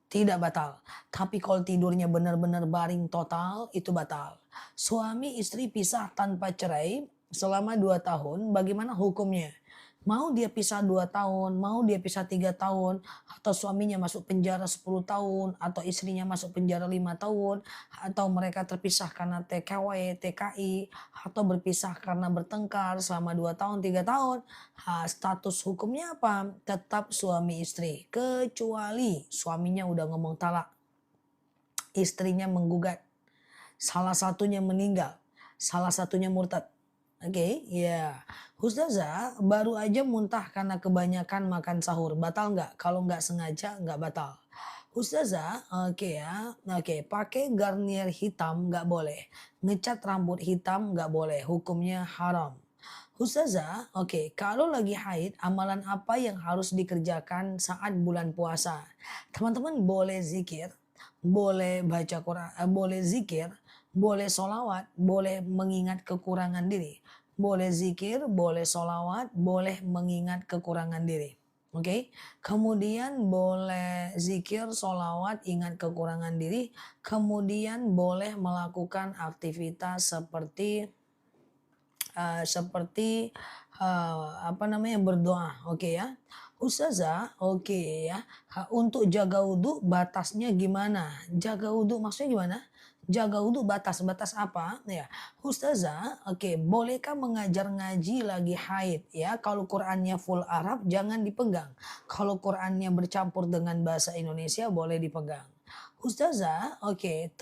tidak batal. Tapi kalau tidurnya benar-benar baring total, itu batal. Suami istri pisah tanpa cerai selama 2 tahun, bagaimana hukumnya? Mau dia pisah 2 tahun, mau dia pisah 3 tahun, atau suaminya masuk penjara 10 tahun, atau istrinya masuk penjara 5 tahun, atau mereka terpisah karena TKW, TKI, atau berpisah karena bertengkar selama 2 tahun, 3 tahun. Status hukumnya apa? Tetap suami istri. Kecuali suaminya udah ngomong talak, istrinya menggugat, salah satunya meninggal, salah satunya murtad. Oke, ya. Ustazah, baru aja muntah karena kebanyakan makan sahur. Batal nggak? Kalau nggak sengaja nggak batal. Ustazah, oke ya. Oke, pakai garnier hitam nggak boleh. Ngecat rambut hitam nggak boleh. Hukumnya haram. Ustazah, oke, kalau lagi haid, amalan apa yang harus dikerjakan saat bulan puasa? Teman-teman boleh zikir, boleh baca Quran, boleh zikir, boleh solawat, boleh mengingat kekurangan diri. Boleh zikir, boleh solawat, boleh mengingat kekurangan diri. Oke, kemudian boleh zikir, solawat, ingat kekurangan diri. Kemudian boleh melakukan aktivitas seperti apa namanya, berdoa, oke ya. Ustazah, oke ya, untuk jaga wudhu batasnya gimana? Jaga wudhu maksudnya gimana? Jaga wudhu batas, batas apa? Ya, Ustazah, oke, bolehkah mengajar ngaji lagi haid ya? Kalau Qurannya full Arab jangan dipegang. Kalau Qurannya bercampur dengan bahasa Indonesia boleh dipegang. Ustazah, oke,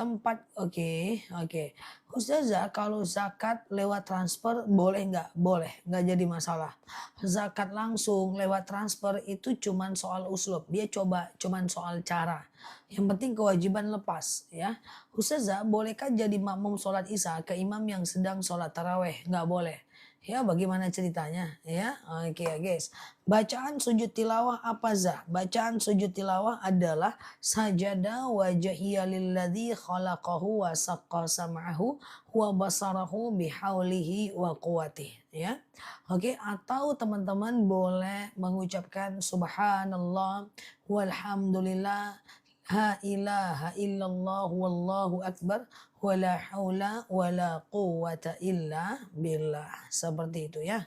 oke. Ustazah, kalau zakat lewat transfer boleh nggak? Boleh, nggak jadi masalah. Zakat langsung lewat transfer itu cuman soal uslub, dia cuman soal cara. Yang penting kewajiban lepas ya. Ustazah, bolehkah jadi makmum sholat isya ke imam yang sedang sholat taraweh? Nggak boleh. Ya, bagaimana ceritanya? Ya, oke ya guys. Bacaan sujud tilawah apa zah? Bacaan sujud tilawah adalah sajada wajhiya lilladzi khalaqahu wa saqqa sam'ahu wa basarahu bihaulihi wa quwwatih ya. Oke, atau teman-teman boleh mengucapkan subhanallah walhamdulillah la ilaha illallah wallahu akbar wala haula wala quwwata illa billah. Seperti itu ya.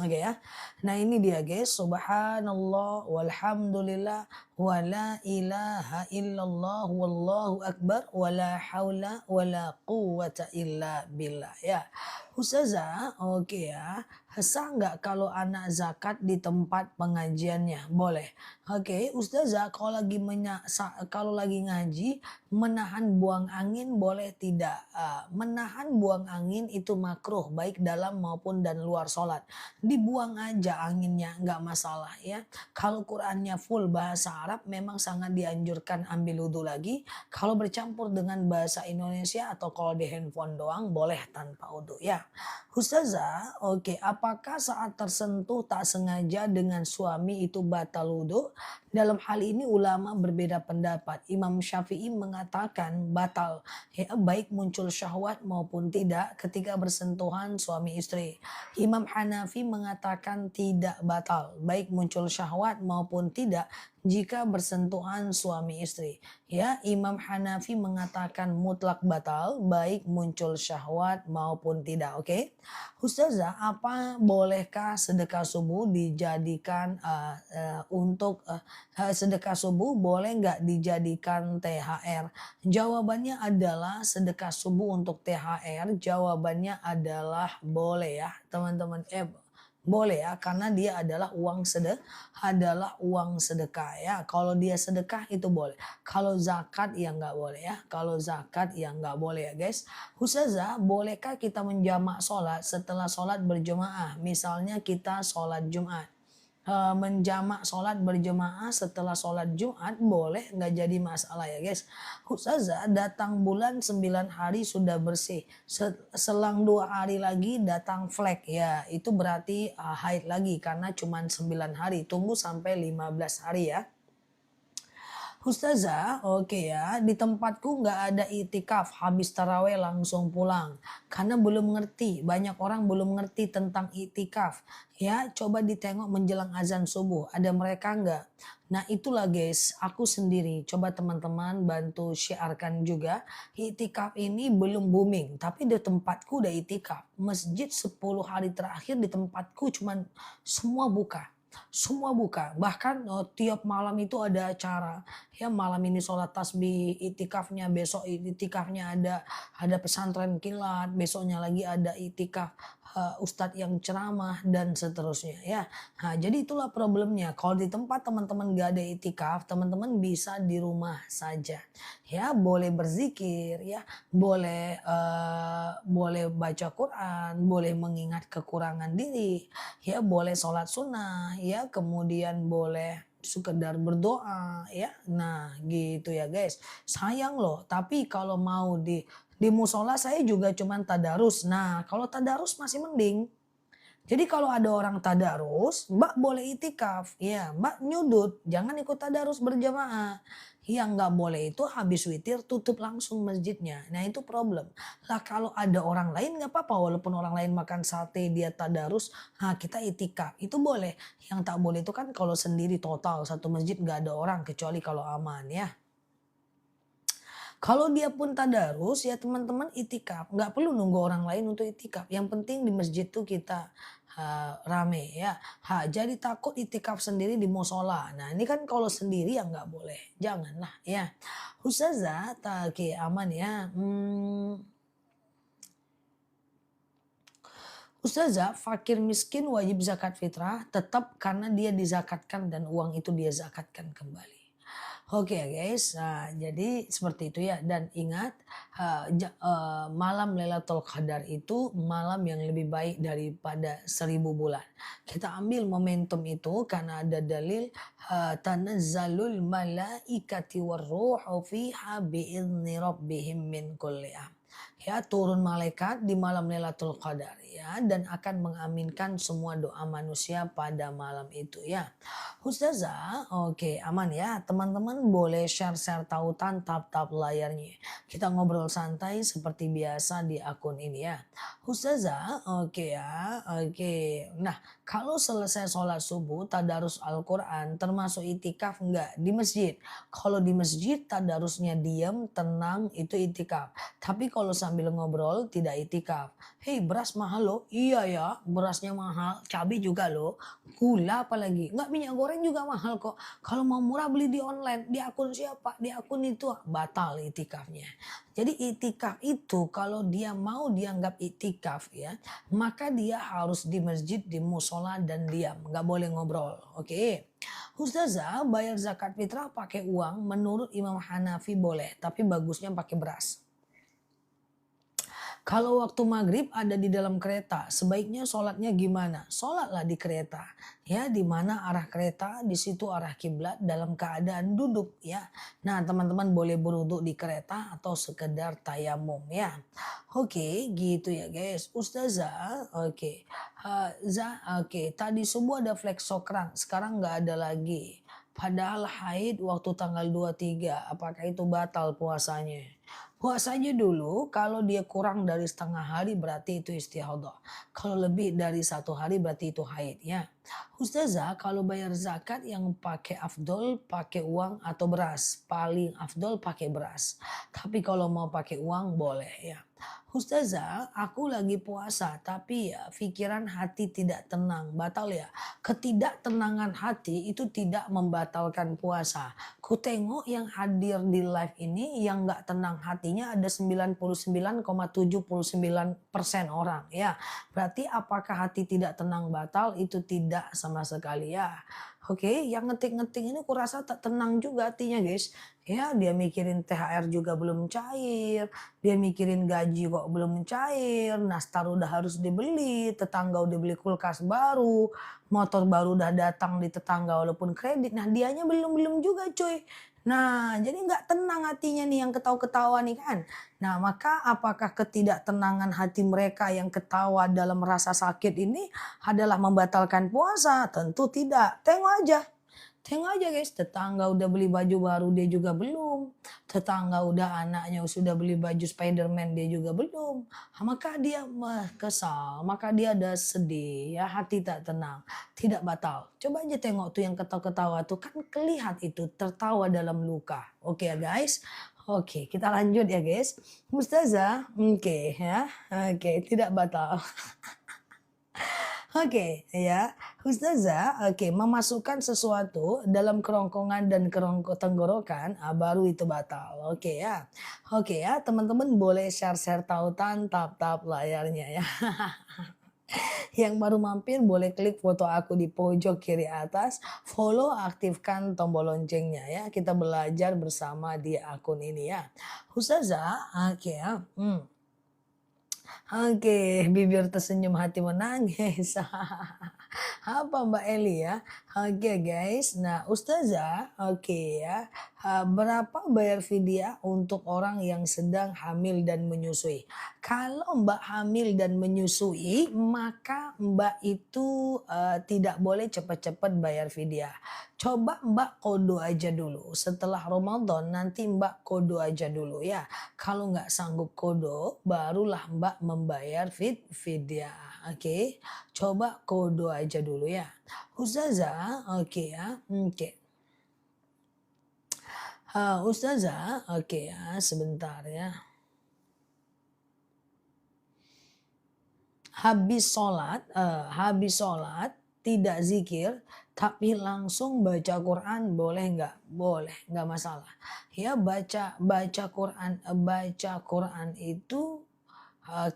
Oke ya. Nah ini dia guys. Subhanallah walhamdulillah wala ilaha illallah wallahu akbar wala haula wala quwwata illa billah ya. Ustazah, oke ya. Sah nggak kalau anak zakat di tempat pengajiannya? Boleh. Oke, Ustazah, kalau lagi ngaji menahan buang angin boleh tidak? Menahan buang angin itu makruh baik dalam maupun dan luar sholat. Dibuang aja anginnya nggak masalah ya. Kalau Qurannya full bahasa Arab memang sangat dianjurkan ambil wudhu lagi. Kalau bercampur dengan bahasa Indonesia atau kalau di handphone doang boleh tanpa wudhu ya. Ustazah, oke, apakah saat tersentuh tak sengaja dengan suami itu batal wudhu? Dalam hal ini ulama berbeda pendapat. Imam Syafi'i mengatakan batal, ya, baik muncul syahwat maupun tidak ketika bersentuhan suami istri. Imam Hanafi mengatakan tidak batal, baik muncul syahwat maupun tidak jika bersentuhan suami istri. Ya, Imam Hanafi mengatakan mutlak batal, baik muncul syahwat maupun tidak. Oke, Ustazah, apa bolehkah sedekah subuh dijadikan sedekah subuh boleh nggak dijadikan THR? Jawabannya adalah sedekah subuh untuk THR. Jawabannya adalah boleh ya, teman-teman. boleh ya, karena dia adalah uang sedekah ya. Kalau dia sedekah itu boleh. Kalau zakat ya nggak boleh ya. Kalau zakat ya nggak boleh ya guys. Ustazah, bolehkah kita menjamak sholat setelah sholat berjemaah? Misalnya kita sholat Jumat. Menjamak sholat berjemaah setelah sholat Jumat boleh, nggak jadi masalah ya guys. Ustazah, datang bulan 9 hari sudah bersih. Selang 2 hari lagi datang flek ya, itu berarti haid lagi karena cuma 9 hari. Tunggu sampai 15 hari ya. Ustazah, oke ya, di tempatku nggak ada itikaf, habis taraweh langsung pulang. Karena belum ngerti, banyak orang belum ngerti tentang itikaf. Ya, coba ditengok menjelang azan subuh, ada mereka nggak? Nah itulah guys, aku sendiri, coba teman-teman bantu syiarkan juga. Itikaf ini belum booming, tapi di tempatku udah itikaf. Masjid 10 hari terakhir di tempatku cuman semua buka. Semua buka, bahkan tiap malam itu ada acara. Ya malam ini sholat tasbih, itikafnya, besok itikafnya ada pesantren kilat, besoknya lagi ada itikaf ustadz yang ceramah dan seterusnya ya. Nah, jadi itulah problemnya. Kalau di tempat teman-teman gak ada itikaf, teman-teman bisa di rumah saja. Ya, boleh berzikir ya, boleh baca Quran, boleh mengingat kekurangan diri, ya boleh sholat sunnah, ya kemudian boleh sekedar berdoa ya. Nah gitu ya guys. Sayang loh, tapi kalau mau di musola saya juga cuman tadarus. Nah kalau tadarus masih mending. Jadi kalau ada orang tadarus, Mbak boleh itikaf. Ya, Mbak nyudut, jangan ikut tadarus berjamaah. Yang nggak boleh itu habis witir tutup langsung masjidnya. Nah itu problem. Lah kalau ada orang lain nggak apa-apa, walaupun orang lain makan sate dia tadarus, nah kita itikaf itu boleh. Yang tak boleh itu kan kalau sendiri total satu masjid nggak ada orang kecuali kalau aman ya. Kalau dia pun tadarus ya teman-teman itikaf, nggak perlu nunggu orang lain untuk itikaf. Yang penting di masjid tuh kita rame ya. Jadi takut itikaf sendiri di musola. Nah ini kan kalau sendiri ya nggak boleh, janganlah ya. Ustazah, tak aman ya. Ustazah, fakir miskin wajib zakat fitrah tetap karena dia dizakatkan dan uang itu dia zakatkan kembali. Oke ya guys, nah, jadi seperti itu ya dan ingat malam Lailatul Qadar itu malam yang lebih baik daripada 1000 bulan. Kita ambil momentum itu karena ada dalil tanazzalul malaikati warruhu fiha biizni rabbihim min kulli ya turun malaikat di malam Lailatul Qadar ya dan akan mengaminkan semua doa manusia pada malam itu ya. Ustazah, oke aman ya. Teman-teman boleh share-share tautan tap-tap layarnya. Kita ngobrol santai seperti biasa di akun ini ya. Ustazah, oke ya, oke. Nah, kalau selesai sholat subuh tadarus Al-Quran termasuk itikaf enggak di masjid? Kalau di masjid tadarusnya diam, tenang itu itikaf. Tapi kalau sambil ngobrol tidak itikaf. Hei beras mahal loh. Iya ya berasnya mahal. Cabai juga loh. Gula apalagi. Enggak minyak goreng juga mahal kok. Kalau mau murah beli di online. Di akun siapa? Di akun itu batal itikafnya. Jadi itikaf itu kalau dia mau dianggap itikaf ya. Maka dia harus di masjid, di musola dan diam. Enggak boleh ngobrol. Oke. Ustazah bayar zakat fitrah pakai uang menurut Imam Hanafi boleh. Tapi bagusnya pakai beras. Kalau waktu maghrib ada di dalam kereta, sebaiknya sholatnya gimana? Sholatlah di kereta, ya di mana arah kereta, di situ arah kiblat dalam keadaan duduk, ya. Nah teman-teman boleh berwudhu di kereta atau sekedar tayamum, ya. Oke, gitu ya guys. Ustazah, oke, oke. Tadi subuh ada fleksokran, sekarang nggak ada lagi. Padahal haid waktu tanggal 23, apakah itu batal puasanya? Puasanya dulu kalau dia kurang dari setengah hari berarti itu istihadah. Kalau lebih dari 1 hari berarti itu haid ya. Ustazah kalau bayar zakat yang pakai afdol pakai uang atau beras. Paling afdol pakai beras. Tapi kalau mau pakai uang boleh ya. Ustazah, aku lagi puasa tapi ya pikiran hati tidak tenang. Batal ya? Ketidaktenangan hati itu tidak membatalkan puasa. Ku tengok yang hadir di live ini yang nggak tenang hatinya ada 99,79% orang ya. Berarti apakah hati tidak tenang batal? Itu tidak sama sekali ya. Oke, yang ngetik-ngetik ini kurasa tak tenang juga hatinya guys. Ya, dia mikirin THR juga belum cair, dia mikirin gaji kok belum cair, nastar udah harus dibeli, tetangga udah beli kulkas baru, motor baru udah datang di tetangga walaupun kredit. Nah, dianya belum-belum juga cuy. Nah, jadi nggak tenang hatinya nih yang ketawa-ketawa nih kan. Nah, maka apakah ketidaktenangan hati mereka yang ketawa dalam rasa sakit ini adalah membatalkan puasa? Tentu tidak. Tengok aja guys, tetangga udah beli baju baru dia juga belum. Tetangga udah anaknya sudah beli baju Spiderman dia juga belum. Maka dia kesal, maka dia ada sedih, ya hati tak tenang, tidak batal. Coba aja tengok tuh yang ketawa-ketawa tuh kan kelihat itu tertawa dalam luka. Oke ya guys. Oke, kita lanjut ya guys. Ustazah, oke ya. Oke, tidak batal. Oke, ya. Ustazah, oke, memasukkan sesuatu dalam kerongkongan dan tenggorokan, baru itu batal. Oke ya. Oke ya, teman-teman boleh share-share tautan tap-tap layarnya ya. Yang baru mampir boleh klik foto aku di pojok kiri atas, follow, aktifkan tombol loncengnya ya. Kita belajar bersama di akun ini ya. Ustazah, oke ya. Oke, bibir tersenyum hati menangis. Apa Mbak Eli ya? Oke guys, nah Ustazah, oke ya. Berapa bayar fidyah untuk orang yang sedang hamil dan menyusui? Kalau Mbak hamil dan menyusui, maka Mbak itu tidak boleh cepat-cepat bayar fidyah. Coba Mbak kodo aja dulu. Setelah Ramadan nanti Mbak kodo aja dulu ya. Kalau nggak sanggup kodo, barulah Mbak membayar fidyah. Oke, coba kodo aja dulu ya. Ustazah, oke ya, oke. Ustazah, oke ya, sebentar ya. Habis sholat tidak zikir, tapi langsung baca Quran boleh nggak? Boleh, nggak masalah. Ya baca Quran itu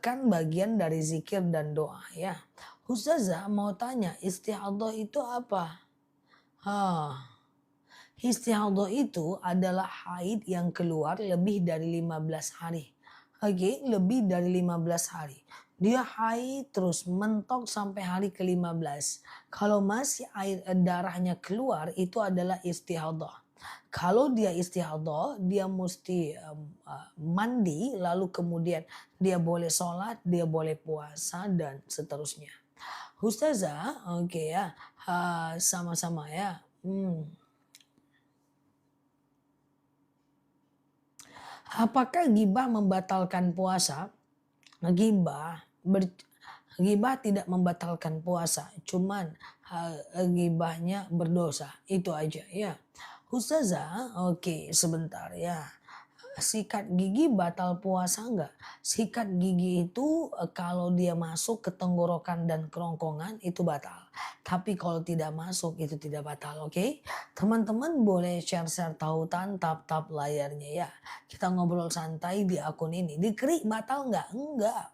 kan bagian dari zikir dan doa ya. Ustazah mau tanya istihadah itu apa? Istihadah itu adalah haid yang keluar lebih dari 15 hari. Oke, lebih dari 15 hari. Dia haid terus mentok sampai hari ke-15. Kalau masih air darahnya keluar itu adalah istihadah. Kalau dia istihadah, dia mesti mandi, lalu kemudian dia boleh sholat, dia boleh puasa dan seterusnya. Ustazah, oke ya, sama-sama ya. Apakah gibah membatalkan puasa? Gibah gibah tidak membatalkan puasa, cuman gibahnya berdosa. Itu aja ya. Ustazah, oke, sebentar ya. Sikat gigi batal puasa enggak? Sikat gigi itu kalau dia masuk ke tenggorokan dan kerongkongan itu batal. Tapi kalau tidak masuk itu tidak batal, oke? Teman-teman boleh share-share tautan tap-tap layarnya ya. Kita ngobrol santai di akun ini. Dikerik batal enggak? Enggak.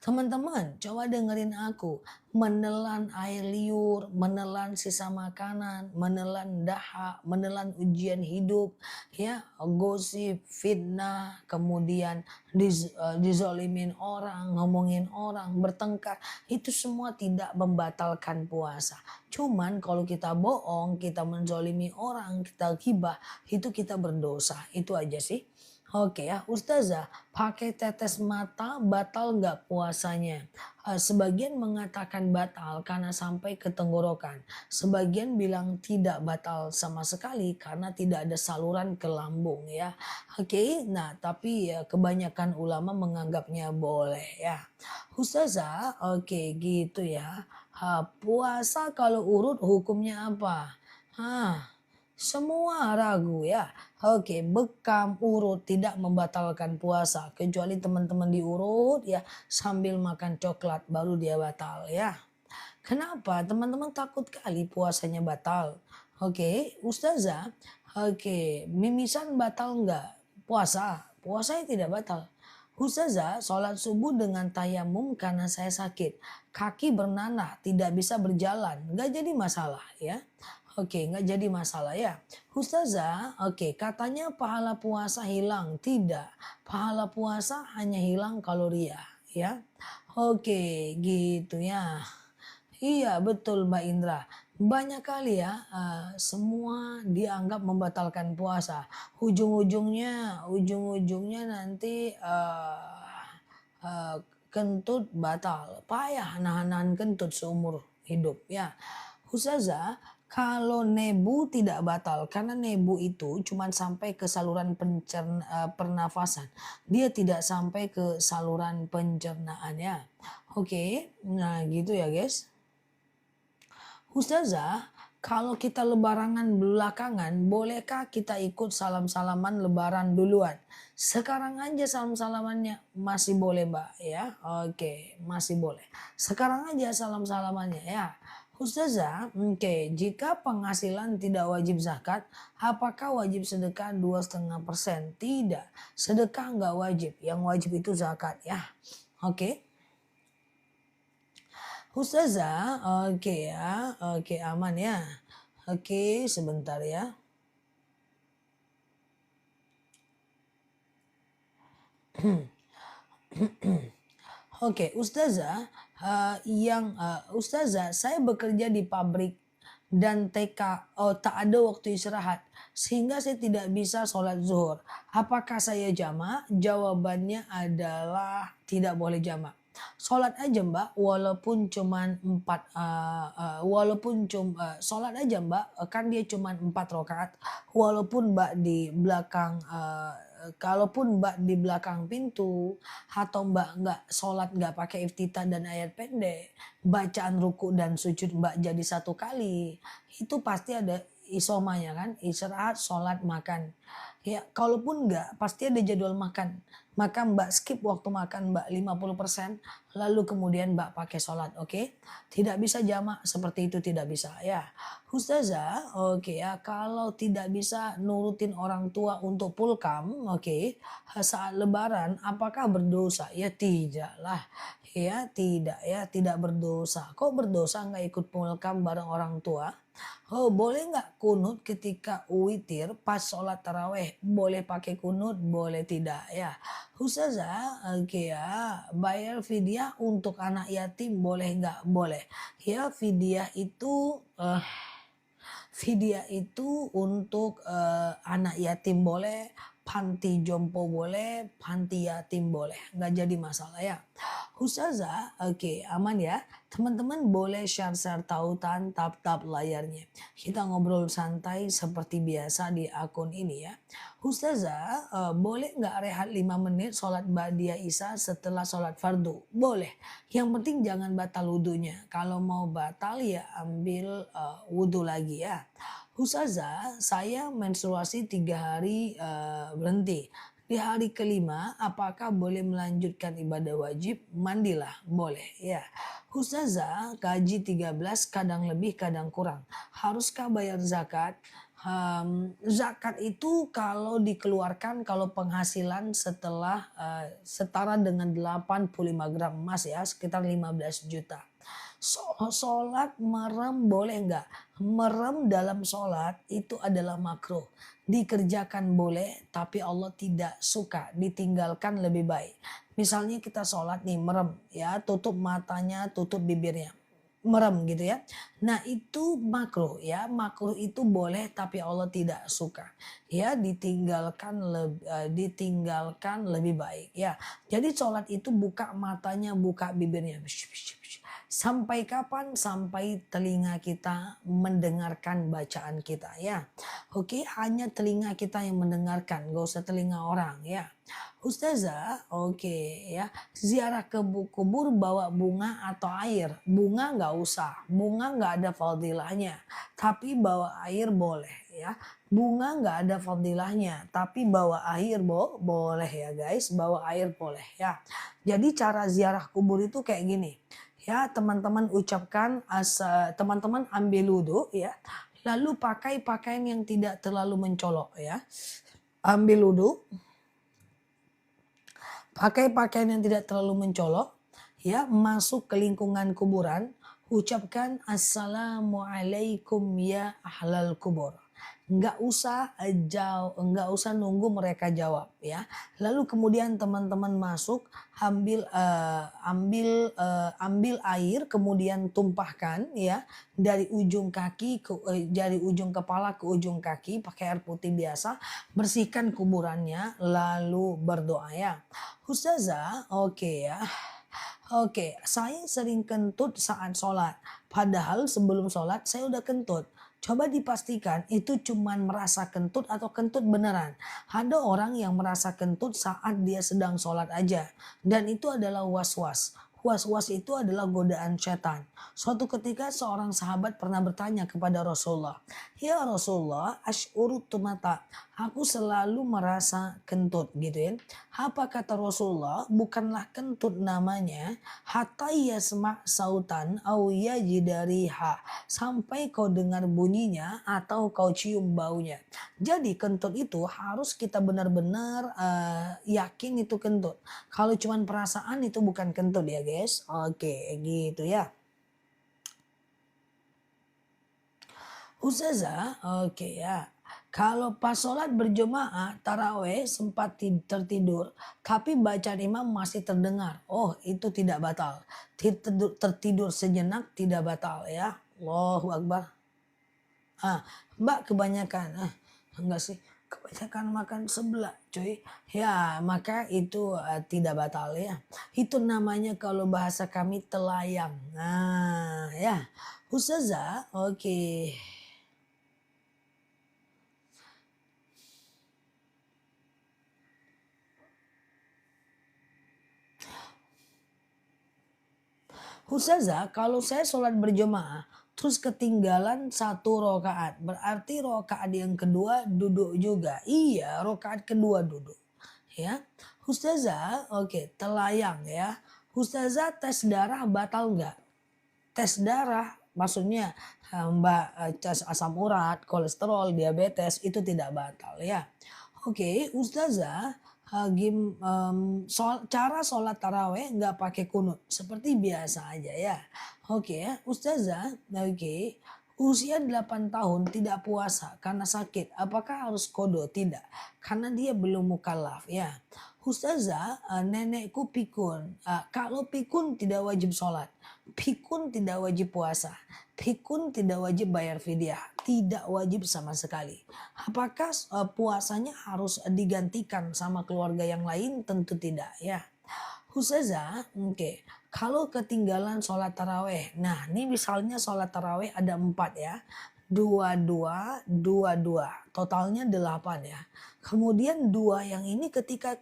Teman-teman, coba dengerin aku. Menelan air liur, menelan sisa makanan, menelan dahak, menelan ujian hidup, ya, gosip, fitnah, kemudian dizolimin orang, ngomongin orang, bertengkar, itu semua tidak membatalkan puasa. Cuman kalau kita bohong, kita menzolimi orang, kita ghibah, itu kita berdosa. Itu aja sih. Oke ya, Ustazah, pakai tetes mata batal nggak puasanya? Sebagian mengatakan batal karena sampai ke tenggorokan. Sebagian bilang tidak batal sama sekali karena tidak ada saluran ke lambung ya. Oke, nah tapi ya kebanyakan ulama menganggapnya boleh ya. Ustazah, oke gitu ya. Puasa kalau urut hukumnya apa? Semua ragu ya. Oke, bekam, urut tidak membatalkan puasa. Kecuali teman-teman diurut ya sambil makan coklat baru dia batal ya. Kenapa? Teman-teman takut kali puasanya batal. Oke, Ustazah. Oke, mimisan batal enggak? Puasa. Puasanya tidak batal. Ustazah, sholat subuh dengan tayamum karena saya sakit. Kaki bernanah, tidak bisa berjalan. Nggak jadi masalah ya. Oke, nggak jadi masalah ya. Ustazah, oke, katanya pahala puasa hilang. Tidak, pahala puasa hanya hilang kalori ya. Oke, gitu ya. Iya betul Mbak Indra. Banyak kali ya, semua dianggap membatalkan puasa. Ujung-ujungnya nanti, kentut batal. Payah nahan-nahan kentut seumur hidup ya. Ustazah, kalau nebu tidak batal karena nebu itu cuma sampai ke saluran pernafasan. Dia tidak sampai ke saluran pencernaannya. Oke, nah gitu ya guys. Ustazah, kalau kita lebaran belakangan, bolehkah kita ikut salam-salaman lebaran duluan? Sekarang aja salam-salamannya masih boleh Mbak ya. Oke, masih boleh. Sekarang aja salam-salamannya ya. Ustazah, oke, jika penghasilan tidak wajib zakat, apakah wajib sedekah 2,5%? Tidak, sedekah nggak wajib. Yang wajib itu zakat ya. Oke. Ustazah, oke ya, oke aman ya. Oke, sebentar ya. Oke, Ustazah, Ustazah, saya bekerja di pabrik dan tak ada waktu istirahat sehingga saya tidak bisa sholat zuhur. Apakah saya jamak? Jawabannya adalah tidak boleh jamak. Sholat aja Mbak, walaupun cuman sholat aja Mbak, kan dia cuman 4 rakaat, walaupun Mbak di belakang, kalaupun Mbak di belakang pintu atau Mbak nggak sholat nggak pakai iftitah dan ayat pendek, bacaan ruku dan sujud Mbak jadi 1 kali, itu pasti ada isomanya kan, istirahat, sholat, makan. Ya, kalaupun nggak, pasti ada jadwal makan. Maka Mbak skip waktu makan Mbak 50%, lalu kemudian Mbak pakai sholat, oke? Tidak bisa jamak seperti itu, tidak bisa ya. Ustazah, oke ya, kalau tidak bisa nurutin orang tua untuk pulkam, oke, saat lebaran, apakah berdosa? Ya tidaklah, ya, tidak berdosa. Kok berdosa nggak ikut pulkam bareng orang tua? Oh, boleh nggak kunut ketika witir pas sholat taraweh? Boleh pakai kunut, boleh tidak ya. Ustazah, oke ya, bayar fidyah untuk anak yatim boleh nggak? Boleh. Ya, fidyah itu untuk anak yatim boleh, panti jompo boleh, panti yatim boleh, nggak jadi masalah ya. Ustazah, oke aman ya. Teman-teman boleh share-share tautan tap-tap layarnya. Kita ngobrol santai seperti biasa di akun ini ya. Ustazah, boleh nggak rehat 5 menit sholat ba'diyah isya setelah sholat fardu? Boleh. Yang penting jangan batal wudhunya. Kalau mau batal ya ambil wudhu lagi ya. Ustazah, saya menstruasi 3 hari berhenti. Di hari kelima, apakah boleh melanjutkan ibadah wajib? Mandilah, boleh ya. Ustazah, gaji 13 kadang lebih kadang kurang. Haruskah bayar zakat? Zakat itu kalau dikeluarkan kalau penghasilan setelah setara dengan 85 gram emas ya, sekitar 15 juta. Sholat merem boleh nggak? Merem dalam sholat itu adalah makruh. Dikerjakan boleh, tapi Allah tidak suka. Ditinggalkan lebih baik. Misalnya kita sholat nih merem, ya tutup matanya, tutup bibirnya, merem gitu ya. Nah itu makruh ya, makruh itu boleh tapi Allah tidak suka. Ya ditinggalkan lebih baik ya. Jadi sholat itu buka matanya, buka bibirnya. Sampai kapan? Sampai telinga kita mendengarkan bacaan kita ya. Oke, hanya telinga kita yang mendengarkan, gak usah telinga orang ya. Ustazah, oke ya. Ziarah ke kubur bawa bunga atau air? Bunga nggak usah, bunga nggak ada fadilahnya. Tapi bawa air boleh ya. Bunga nggak ada fadilahnya, tapi bawa air boleh ya guys. Bawa air boleh ya. Jadi cara ziarah kubur itu kayak gini. Ya, teman-teman ucapkan teman-teman ambil wudhu ya. Lalu pakai pakaian yang tidak terlalu mencolok ya. Ambil wudhu. Pakai pakaian yang tidak terlalu mencolok, ya, masuk ke lingkungan kuburan, ucapkan assalamualaikum ya ahlal kubur. Nggak usah nunggu mereka jawab, ya. Lalu kemudian teman-teman masuk, ambil air, kemudian tumpahkan, ya, dari ujung kepala ke ujung kaki pakai air putih biasa, bersihkan kuburannya, lalu berdoa, ya. Ustazah, oke, ya. Oke, saya sering kentut saat sholat. Padahal sebelum sholat saya udah kentut. Coba dipastikan itu cuman merasa kentut atau kentut beneran. Ada orang yang merasa kentut saat dia sedang sholat aja. Dan itu adalah was-was. Was-was itu adalah godaan setan. Suatu ketika seorang sahabat pernah bertanya kepada Rasulullah. Ya Rasulullah, ash'uru tumata. Aku selalu merasa kentut, gitu ya. Apa kata Rasulullah? Bukanlah kentut namanya, hatta yasma sautan au yajidariha, sampai kau dengar bunyinya atau kau cium baunya. Jadi kentut itu harus kita benar-benar yakin itu kentut. Kalau cuman perasaan itu bukan kentut ya guys. Oke, gitu ya. Ustazah, oke ya. Kalau pas sholat berjemaah taraweh sempat tertidur, tapi bacaan imam masih terdengar. Oh, itu tidak batal. Tertidur sejenak tidak batal, ya. Allahu Akbar. Mbak kebanyakan. Enggak sih. Kebanyakan makan sebelah, cuy. Ya, maka itu tidak batal, ya. Itu namanya kalau bahasa kami telayang. Nah, ya. Ustazah, oke. Ustazah, kalau saya sholat berjemaah, terus ketinggalan satu rokaat, berarti rokaat yang kedua duduk juga. Iya, rokaat kedua duduk. Ya, Ustazah, oke, telayang ya. Ustazah tes darah batal nggak? Tes darah, maksudnya Mbak tes asam urat, kolesterol, diabetes itu tidak batal ya. Oke, Ustazah, cara sholat taraweh nggak pakai kunut, seperti biasa aja ya. Oke ya, Ustazah, oke. Usia 8 tahun tidak puasa karena sakit. Apakah harus kodo? Tidak. Karena dia belum mukallaf ya. Ustazah, nenekku pikun. Kalau pikun tidak wajib sholat. Pikun tidak wajib puasa. Pikun tidak wajib bayar fidyah. Tidak wajib sama sekali. Apakah puasanya harus digantikan sama keluarga yang lain? Tentu tidak ya. Ustazah, oke. Kalau ketinggalan sholat taraweh. Nah ini misalnya sholat taraweh ada 4 ya. Dua, dua, dua, dua. Totalnya 8 ya. Kemudian 2 yang ini ketika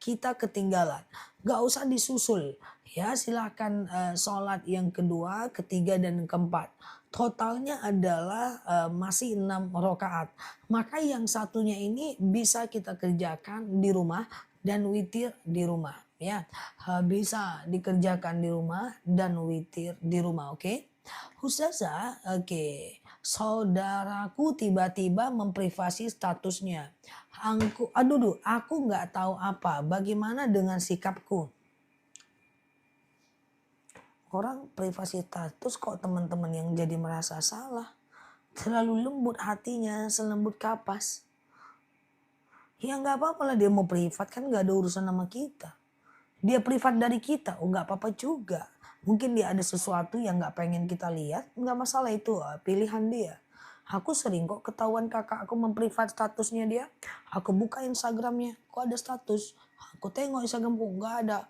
kita ketinggalan. Gak usah disusul. Ya silahkan sholat yang kedua, ketiga dan keempat. Totalnya adalah masih 6 rakaat. Maka yang satunya ini bisa kita kerjakan di rumah dan witir di rumah. Ya, bisa dikerjakan di rumah dan witir di rumah, oke? Ustazah, oke. Saudaraku tiba-tiba memprivasi statusnya. Aku nggak tahu apa. Bagaimana dengan sikapku? Orang privasi status kok teman-teman yang jadi merasa salah. Terlalu lembut hatinya, selembut kapas. Ya nggak apa-apa lah dia mau privat, kan nggak ada urusan sama kita. Dia privat dari kita, oh nggak apa-apa juga. Mungkin dia ada sesuatu yang nggak pengen kita lihat, nggak masalah itu pilihan dia. Aku sering kok ketahuan kakak aku memprivat statusnya dia. Aku buka Instagramnya, kok ada status. Aku tengok Instagramku, nggak ada.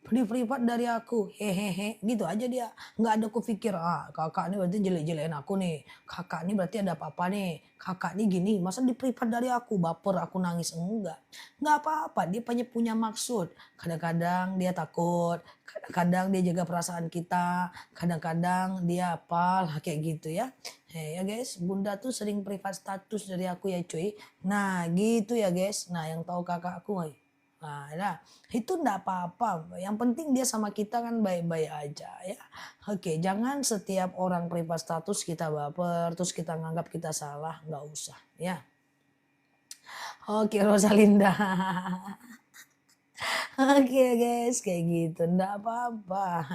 Di privat dari aku, hehehe, gitu aja dia. Nggak ada kupikir, kakak ini berarti jelek-jelekin aku nih. Kakak ini berarti ada apa-apa nih. Kakak ini gini, masa di privat dari aku, baper, aku nangis. Enggak. Nggak apa-apa, dia punya maksud. Kadang-kadang dia takut, kadang-kadang dia jaga perasaan kita, kadang-kadang dia apa kayak gitu ya. Ya guys, bunda tuh sering privat status dari aku ya cuy. Nah gitu ya guys, nah yang tahu kakak aku. Nah, itu enggak apa-apa. Yang penting dia sama kita kan baik-baik aja ya. Oke, jangan setiap orang privat status kita baper, terus kita nganggap kita salah, nggak usah ya. Oke, Rosalinda. Oke guys, kayak gitu, ndak apa-apa.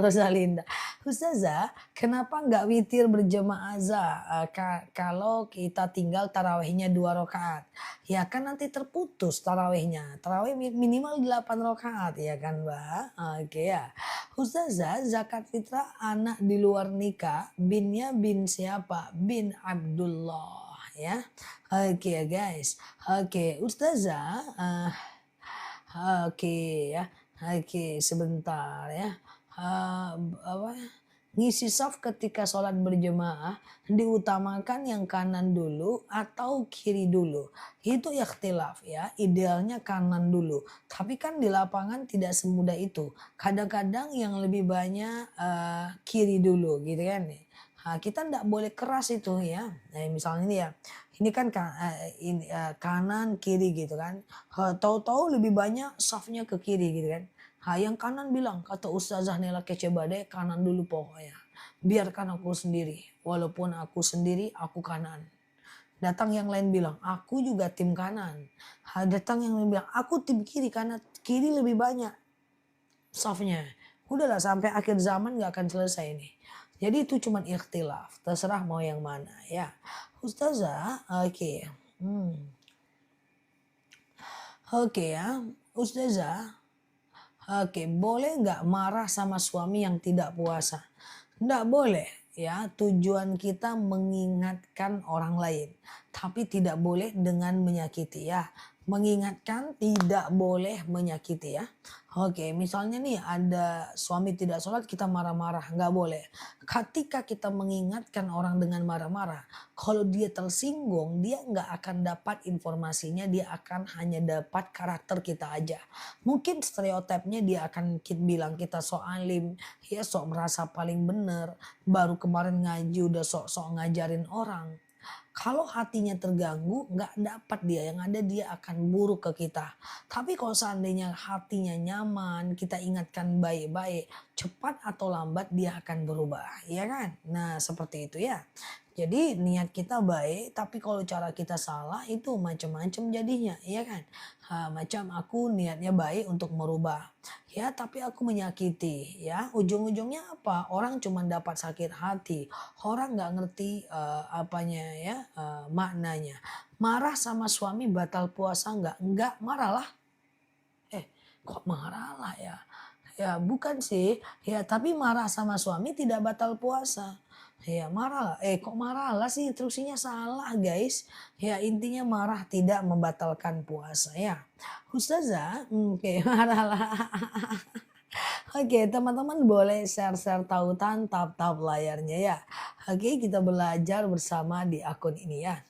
Rosalinda, Ustazah, kenapa nggak witir berjamaah kalau kita tinggal tarawihnya 2 rakaat? Ya kan nanti terputus tarawihnya, tarawih minimal 8 rakaat ya kan Mbak? Oke ya. Ustazah, zakat fitrah anak di luar nikah, binnya bin siapa? Bin Abdullah ya. Oke ya guys. Oke, Ustazah, oke ya, oke sebentar ya. Apa, ngisi saf ketika sholat berjemaah diutamakan yang kanan dulu atau kiri dulu. Itu ikhtilaf ya, idealnya kanan dulu. Tapi kan di lapangan tidak semudah itu. Kadang-kadang yang lebih banyak kiri dulu gitu kan. Kita tidak boleh keras itu ya. Nah, misalnya ini ya, ini kan kanan kiri gitu kan. Tahu-tahu lebih banyak safnya ke kiri gitu kan. Yang kanan bilang, kata Ustazah Nela Kecebade, kanan dulu pokoknya. Biarkan aku sendiri. Walaupun aku sendiri, aku kanan. Datang yang lain bilang, aku juga tim kanan. Datang yang lain bilang, aku tim kiri karena kiri lebih banyak safnya. Udahlah sampai akhir zaman gak akan selesai nih. Jadi itu cuma ikhtilaf. Terserah mau yang mana ya. Ustazah, oke. Oke ya, Ustazah. Oke, boleh nggak marah sama suami yang tidak puasa? Nggak boleh ya, tujuan kita mengingatkan orang lain. Tapi tidak boleh dengan menyakiti ya. Mengingatkan tidak boleh menyakiti ya. Oke, misalnya nih ada suami tidak sholat kita marah-marah, nggak boleh. Ketika kita mengingatkan orang dengan marah-marah, kalau dia tersinggung dia nggak akan dapat informasinya, dia akan hanya dapat karakter kita aja. Mungkin stereotipnya dia akan bilang kita sok alim, ya sok merasa paling bener, baru kemarin ngaji udah sok-sok ngajarin orang. Kalau hatinya terganggu, nggak dapat dia, yang ada dia akan buruk ke kita. Tapi kalau seandainya hatinya nyaman, kita ingatkan baik-baik, cepat atau lambat dia akan berubah, ya kan? Nah seperti itu ya. Jadi niat kita baik, tapi kalau cara kita salah itu macam-macam jadinya, ya kan? Macam aku niatnya baik untuk merubah, ya tapi aku menyakiti, ya ujung-ujungnya apa? Orang cuma dapat sakit hati, orang nggak ngerti apanya ya maknanya. Marah sama suami batal puasa nggak? Nggak, marahlah. Kok marah lah ya? Ya bukan sih, ya tapi marah sama suami tidak batal puasa. Ya marah, kok marah lah sih, instruksinya salah guys. Ya intinya marah tidak membatalkan puasa ya. Ustazah, oke marah lah. Oke teman-teman boleh share-share tautan tap-tap layarnya ya. Oke kita belajar bersama di akun ini ya.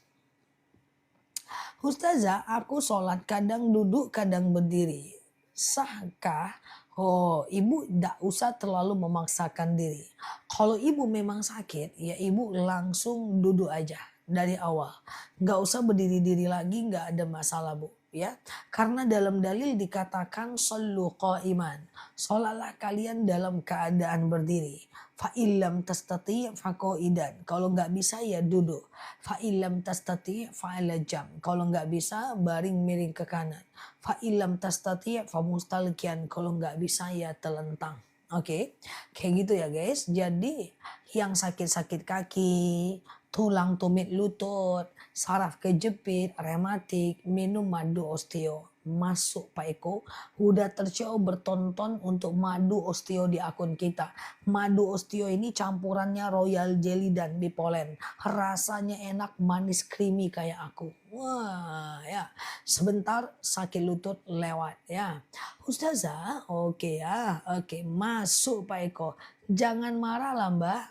Ustazah, aku sholat kadang duduk kadang berdiri. Sahkah? Oh, ibu tidak usah terlalu memaksakan diri. Kalau ibu memang sakit, ya ibu langsung duduk aja dari awal. Nggak usah berdiri-diri lagi, nggak ada masalah bu. Ya, karena dalam dalil dikatakan shollu qa'iman. Sholatlah kalian dalam keadaan berdiri. Fa'ilam tastati faqa'idan. Kalau nggak bisa ya duduk. Fa'ilam tastati fa'ala jam. Kalau nggak bisa baring miring ke kanan. Fa'ilam tastati famustalqian. Kalau nggak bisa ya telentang. Oke, kayak gitu ya guys. Jadi yang sakit-sakit kaki, tulang tumit lutut, saraf kejepit, rematik, minum madu osteo. Masuk Pak Eko, udah tercoba bertonton untuk madu osteo di akun kita. Madu osteo ini campurannya royal jelly dan bipolen. Rasanya enak, manis, creamy kayak aku. Wah ya, sebentar sakit lutut lewat ya. Ustazah, oke ya, oke masuk Pak Eko. Jangan marah lah Mbak.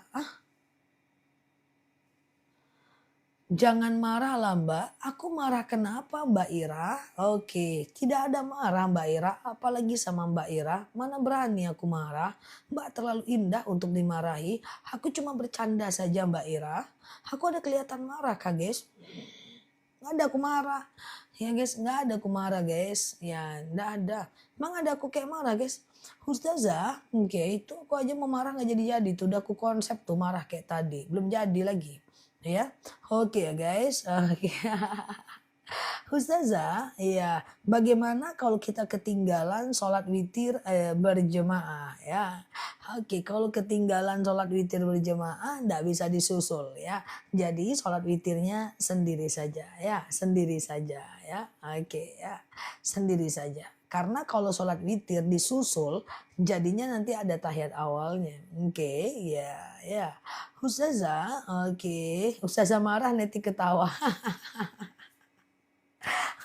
Jangan marah lah Mbak. Aku marah kenapa Mbak Ira? Oke, tidak ada marah Mbak Ira. Apalagi sama Mbak Ira. Mana berani aku marah. Mbak terlalu indah untuk dimarahi. Aku cuma bercanda saja Mbak Ira. Aku ada kelihatan marah kah guys? Nggak ada aku marah. Ya guys, nggak ada aku marah guys. Ya, nggak ada. Emang ada aku kayak marah guys? Ustazah, oke itu aku aja mau marah nggak jadi-jadi. Tuh udah aku konsep tuh marah kayak tadi. Belum jadi lagi. Ya, oke ya guys. Oke. Ustazah, iya, bagaimana kalau kita ketinggalan sholat witir berjemaah ya? Oke, kalau ketinggalan sholat witir berjemaah nggak bisa disusul ya. Jadi sholat witirnya sendiri saja ya, sendiri saja ya. Oke ya, sendiri saja. Karena kalau sholat witir disusul, jadinya nanti ada tahiyat awalnya. Oke, ya, ya. Ustazah, oke. Ustazah marah nanti ketawa.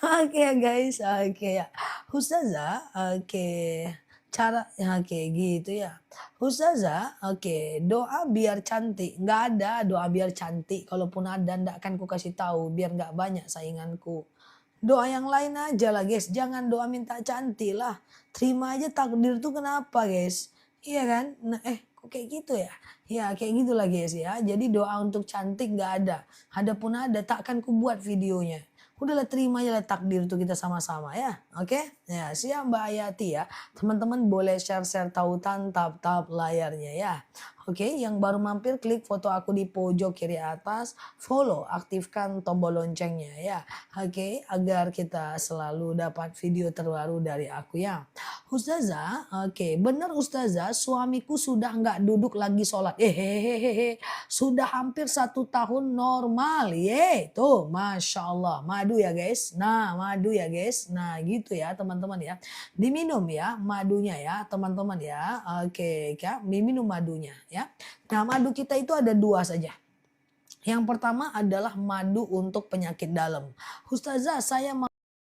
Oke ya guys, oke ya. Ustazah, oke. Cara ya oke gitu ya. Ustazah, oke, doa biar cantik. Nggak ada doa biar cantik. Kalaupun ada ndak akan ku kasih tahu biar nggak banyak sainganku. Doa yang lain aja lah guys. Jangan doa minta cantik lah. Terima aja takdir tuh kenapa guys? Iya kan? Nah, kok kayak gitu ya? Ya kayak gitulah guys ya. Jadi doa untuk cantik nggak ada. Adapun ada takkan ku buat videonya. Udahlah terima aja lah takdir itu kita sama-sama ya. Oke? Ya, siap Mbak Ayati ya. Teman-teman boleh share-share tautan tap-tap layarnya ya. Oke, yang baru mampir klik foto aku di pojok kiri atas, follow, aktifkan tombol loncengnya ya. Oke, agar kita selalu dapat video terbaru dari aku ya. Ustazah, oke, benar Ustazah, suamiku sudah nggak duduk lagi sholat. Hehehe, sudah hampir 1 tahun normal. Ye, tuh, masya Allah, madu ya guys. Nah, madu ya guys. Nah, gitu ya teman-teman ya. Diminum ya madunya ya teman-teman ya. Oke, ya, diminum madunya ya. Nah, madu kita itu ada dua saja. Yang pertama adalah madu untuk penyakit dalam. Ustazah, saya